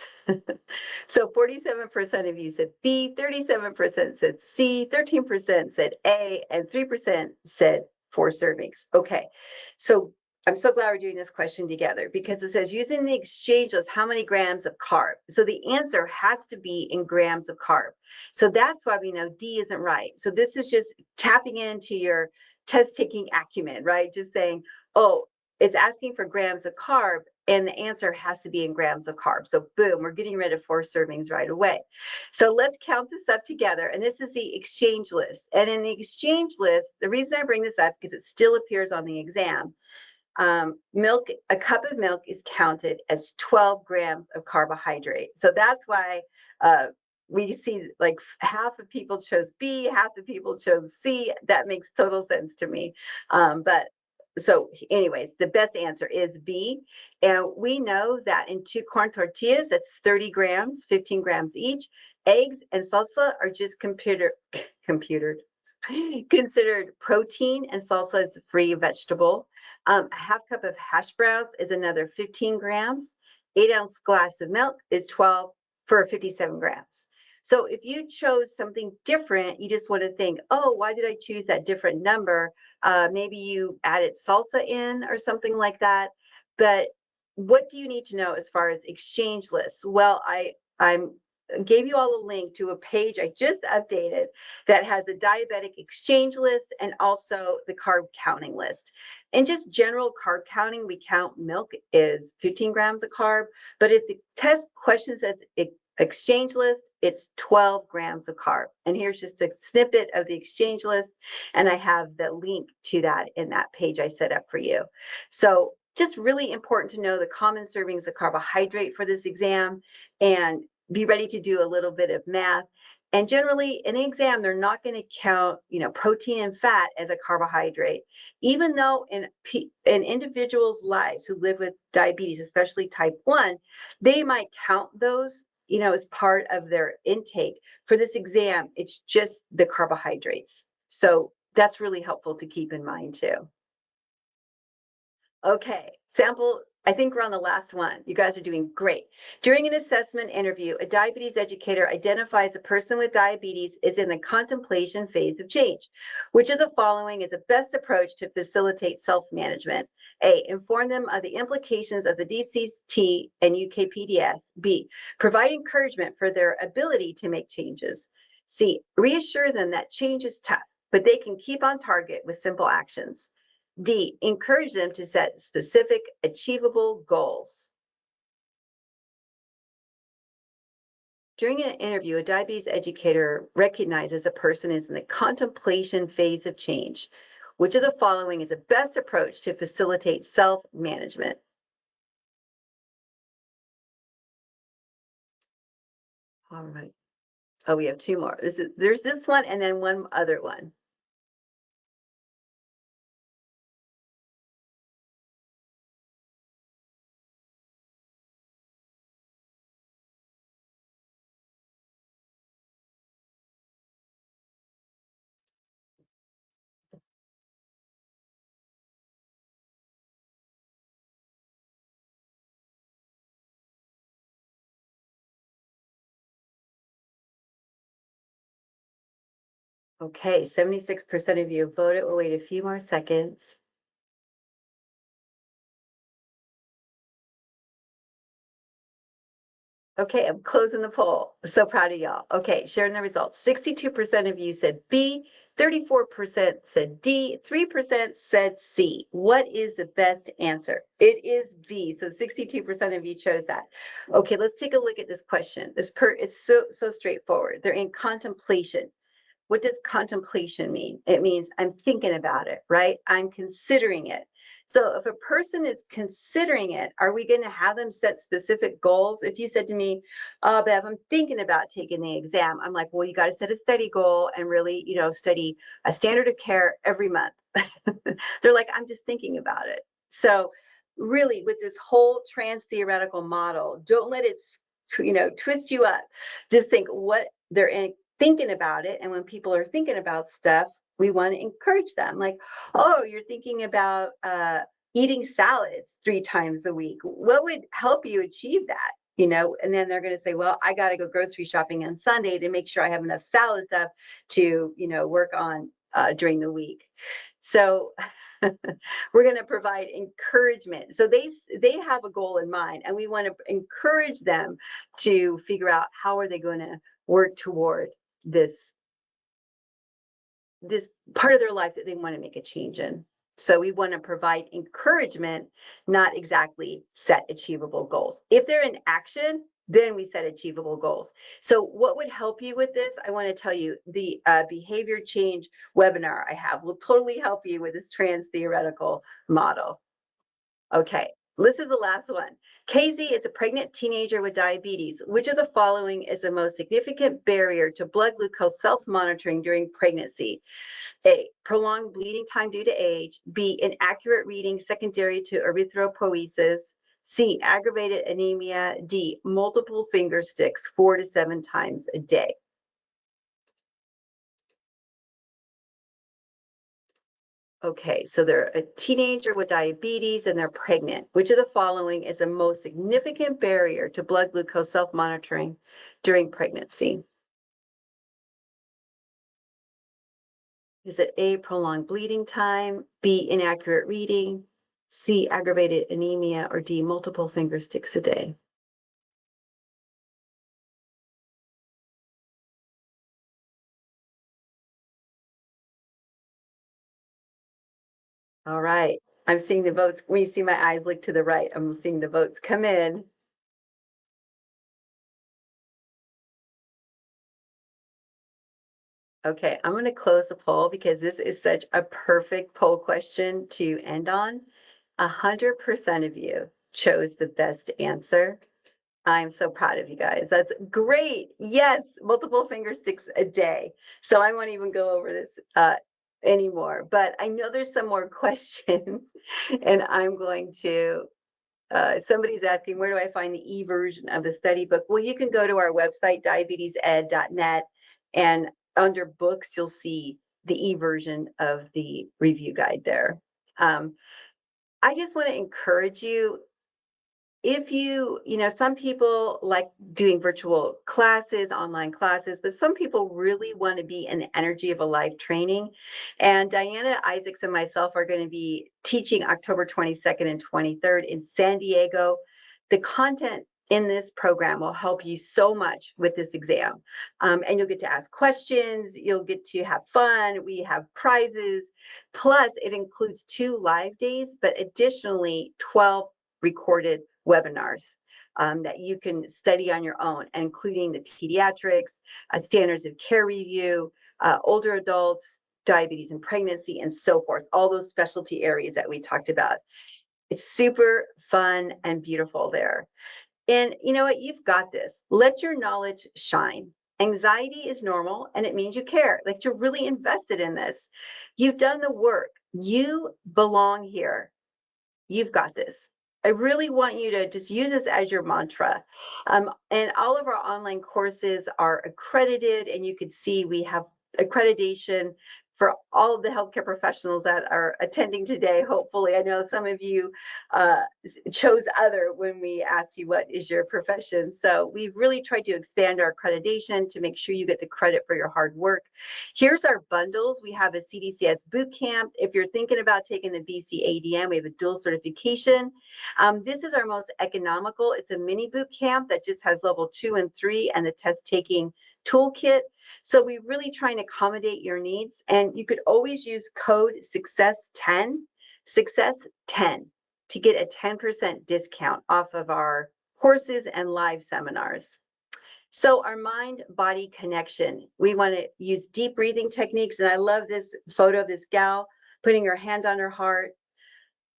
So 47% of you said B, 37% said C, 13% said A, and 3% said 4 servings. Okay, so I'm so glad we're doing this question together because it says using the exchange list, how many grams of carb? So the answer has to be in grams of carb. So that's why we know D isn't right. So this is just tapping into your test taking acumen, right? Just saying, oh, it's asking for grams of carb and the answer has to be in grams of carb. So boom, we're getting rid of 4 servings right away. So let's count this up together. And this is the exchange list. And in the exchange list, the reason I bring this up because it still appears on the exam. Milk, a cup of milk is counted as 12 grams of carbohydrate. So that's why we see like half of people chose B, half the people chose C. That makes total sense to me. But so anyways, the best answer is B. And we know that in 2 corn tortillas, that's 30 grams, 15 grams each. Eggs and salsa are just considered protein, and salsa is a free vegetable. A half cup of hash browns is another 15 grams. 8-ounce glass of milk is 12 for 57 grams. So if you chose something different, you just want to think, oh, why did I choose that different number? Maybe you added salsa in or something like that. But what do you need to know as far as exchange lists? Well, I'm gave you all a link to a page I just updated that has a diabetic exchange list and also the carb counting list. And just general carb counting, we count milk is 15 grams of carb, but if the test question says exchange list, it's 12 grams of carb. And here's just a snippet of the exchange list, and I have the link to that in that page I set up for you. So just really important to know the common servings of carbohydrate for this exam and be ready to do a little bit of math. And generally in the exam, they're not going to count, protein and fat as a carbohydrate, even though in individuals' lives who live with diabetes, especially type 1, they might count those, as part of their intake. For this exam, it's just the carbohydrates. So that's really helpful to keep in mind too. Okay, sample, I think we're on the last one. You guys are doing great. During an assessment interview, a diabetes educator identifies a person with diabetes is in the contemplation phase of change. Which of the following is the best approach to facilitate self-management? A, inform them of the implications of the DCT and UKPDS. B, provide encouragement for their ability to make changes. C, reassure them that change is tough, but they can keep on target with simple actions. D, encourage them to set specific, achievable goals. During an interview, a diabetes educator recognizes a person is in the contemplation phase of change. Which of the following is the best approach to facilitate self-management? All right. Oh, we have 2 more. There's this one and then one other one. Okay, 76% of you have voted. We'll wait a few more seconds. Okay, I'm closing the poll. I'm so proud of y'all. Okay, sharing the results. 62% of you said B, 34% said D, 3% said C. What is the best answer? It is B. So 62% of you chose that. Okay, let's take a look at this question. It's so straightforward. They're in contemplation. What does contemplation mean? It means I'm thinking about it, right? I'm considering it. So if a person is considering it, are we going to have them set specific goals? If you said to me, oh, Bev, I'm thinking about taking the exam, I'm like, well, you got to set a study goal and really, study a standard of care every month. They're like, I'm just thinking about it. So really with this whole trans theoretical model, don't let it, twist you up. Just think what they're thinking about it. And when people are thinking about stuff, we want to encourage them like, oh, you're thinking about eating salads 3 times a week. What would help you achieve that? And then they're going to say, well, I got to go grocery shopping on Sunday to make sure I have enough salad stuff to, work on during the week. So we're going to provide encouragement. So they have a goal in mind, and we want to encourage them to figure out how are they going to work toward this part of their life that they want to make a change in. So we want to provide encouragement, not exactly set achievable goals. If they're in action, then we set achievable goals. So what would help you with this? I want to tell you the behavior change webinar I have will totally help you with this trans theoretical model. Okay, this is the last one. Casey is a pregnant teenager with diabetes. Which of the following is the most significant barrier to blood glucose self-monitoring during pregnancy? A, prolonged bleeding time due to age. B, inaccurate reading secondary to erythropoiesis. C, aggravated anemia. D, multiple finger sticks 4 to 7 times a day. Okay, so they're a teenager with diabetes and they're pregnant. Which of the following is the most significant barrier to blood glucose self-monitoring during pregnancy? Is it A, prolonged bleeding time, B, inaccurate reading, C, aggravated anemia, or D, multiple finger sticks a day? All right, I'm seeing the votes. When you see my eyes look to the right, I'm seeing the votes come in. Okay, I'm going to close the poll because this is such a perfect poll question to end on. 100% of you chose the best answer. I'm so proud of you guys. That's great. Yes, multiple finger sticks a day. So I won't even go over this anymore, but I know there's some more questions and I'm going to, somebody's asking, where do I find the e-version of the study book? Well, you can go to our website, diabetesed.net, and under books, you'll see the e-version of the review guide there. I just want to encourage you, if some people like doing virtual classes, online classes, but some people really want to be in the energy of a live training. And Diana Isaacs and myself are going to be teaching October 22nd and 23rd in San Diego. The content in this program will help you so much with this exam. And you'll get to ask questions, you'll get to have fun, we have prizes. Plus, it includes 2 live days, but additionally 12 recorded webinars that you can study on your own, including the pediatrics, standards of care review, older adults, diabetes and pregnancy, and so forth, all those specialty areas that we talked about. It's super fun and beautiful there. And you know what? You've got this. Let your knowledge shine. Anxiety is normal, and it means you care, like you're really invested in this. You've done the work. You belong here. You've got this. I really want you to just use this as your mantra. And all of our online courses are accredited, and you can see we have accreditation for all of the healthcare professionals that are attending today. Hopefully, I know some of you chose other when we asked you what is your profession. So we've really tried to expand our accreditation to make sure you get the credit for your hard work. Here's our bundles. We have a CDCES boot camp. If you're thinking about taking the BC-ADM, we have a dual certification. This is our most economical. It's a mini boot camp that just has level 2 and 3 and the test taking toolkit. So we really try and accommodate your needs. And you could always use code SUCCESS10 to get a 10% discount off of our courses and live seminars. So our mind-body connection, we want to use deep breathing techniques. And I love this photo of this gal putting her hand on her heart.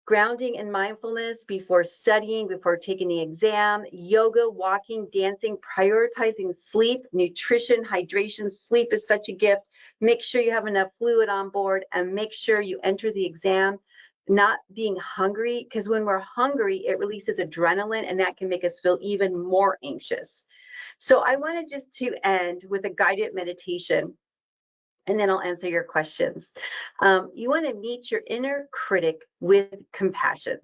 Grounding and mindfulness before studying, before taking the exam, yoga, walking, dancing, prioritizing sleep, nutrition, hydration. Sleep is such a gift. Make sure you have enough fluid on board and make sure you enter the exam not being hungry, because when we're hungry, it releases adrenaline and that can make us feel even more anxious. So I wanted just to end with a guided meditation. and then I'll answer your questions. You want to meet your inner critic with compassion.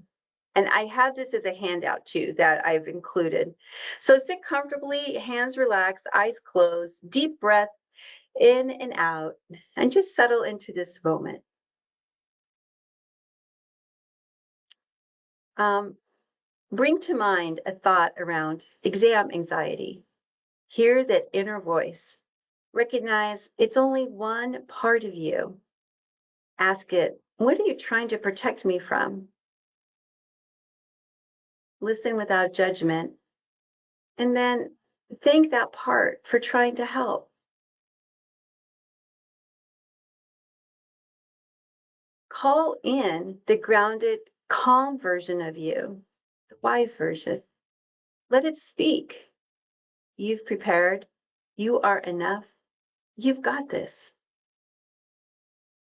And I have this as a handout too that I've included. So sit comfortably, hands relaxed, eyes closed, deep breath in and out, and just settle into this moment. Bring to mind a thought around exam anxiety. Hear that inner voice. Recognize it's only one part of you. Ask it, what are you trying to protect me from? Listen without judgment, and then thank that part for trying to help. Call in the grounded, calm version of you, the wise version. Let it speak. You've prepared. You are enough. You've got this.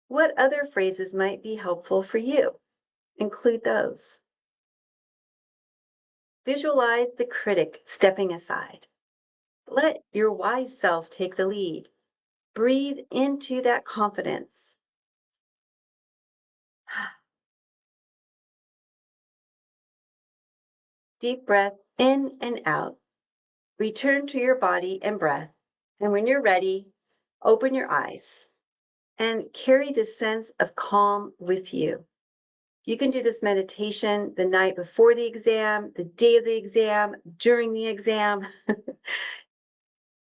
What other phrases might be helpful for you? Include those. Visualize the critic stepping aside. Let your wise self take the lead. Breathe into that confidence. Deep breath in and out. Return to your body and breath. And when you're ready, open your eyes and carry this sense of calm with you. You can do this meditation the night before the exam, the day of the exam, during the exam.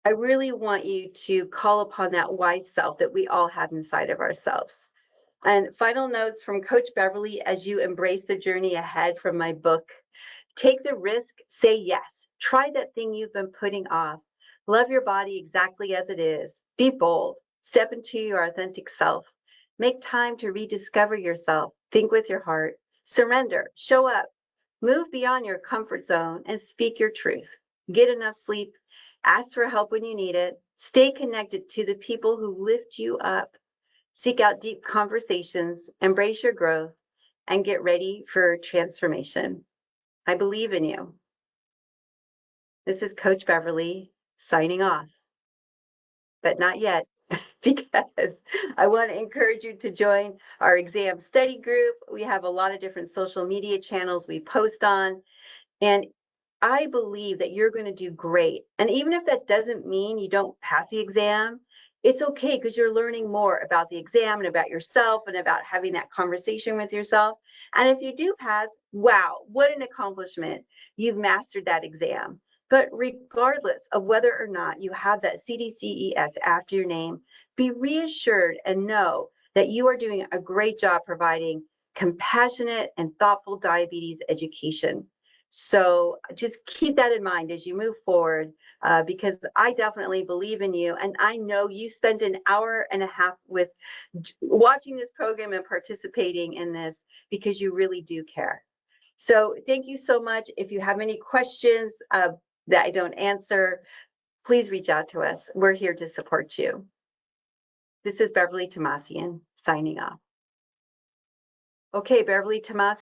I really want you to call upon that wise self that we all have inside of ourselves. And final notes from Coach Beverly as you embrace the journey ahead from my book. Take the risk, say yes. Try that thing you've been putting off. Love your body exactly as it is. Be bold. Step into your authentic self. Make time to rediscover yourself. Think with your heart. Surrender. Show up. Move beyond your comfort zone and speak your truth. Get enough sleep. Ask for help when you need it. Stay connected to the people who lift you up. Seek out deep conversations. Embrace your growth and get ready for transformation. I believe in you. This is Coach Beverly signing off, but not yet, because I want to encourage you to join our exam study group. We have a lot of different social media channels we post on, and I believe that you're going to do great. And even if that doesn't mean you don't pass the exam, it's okay, because you're learning more about the exam and about yourself and about having that conversation with yourself. And if you do pass, wow, what an accomplishment. You've mastered that exam. But regardless of whether or not you have that CDCES after your name, be reassured and know that you are doing a great job providing compassionate and thoughtful diabetes education. So just keep that in mind as you move forward, because I definitely believe in you. And I know you spent an hour and a half with watching this program and participating in this because you really do care. So thank you so much. If you have any questions that I don't answer, please reach out to us. We're here to support you. This is Beverly Thomassian signing off. Okay, Beverly Thomassian.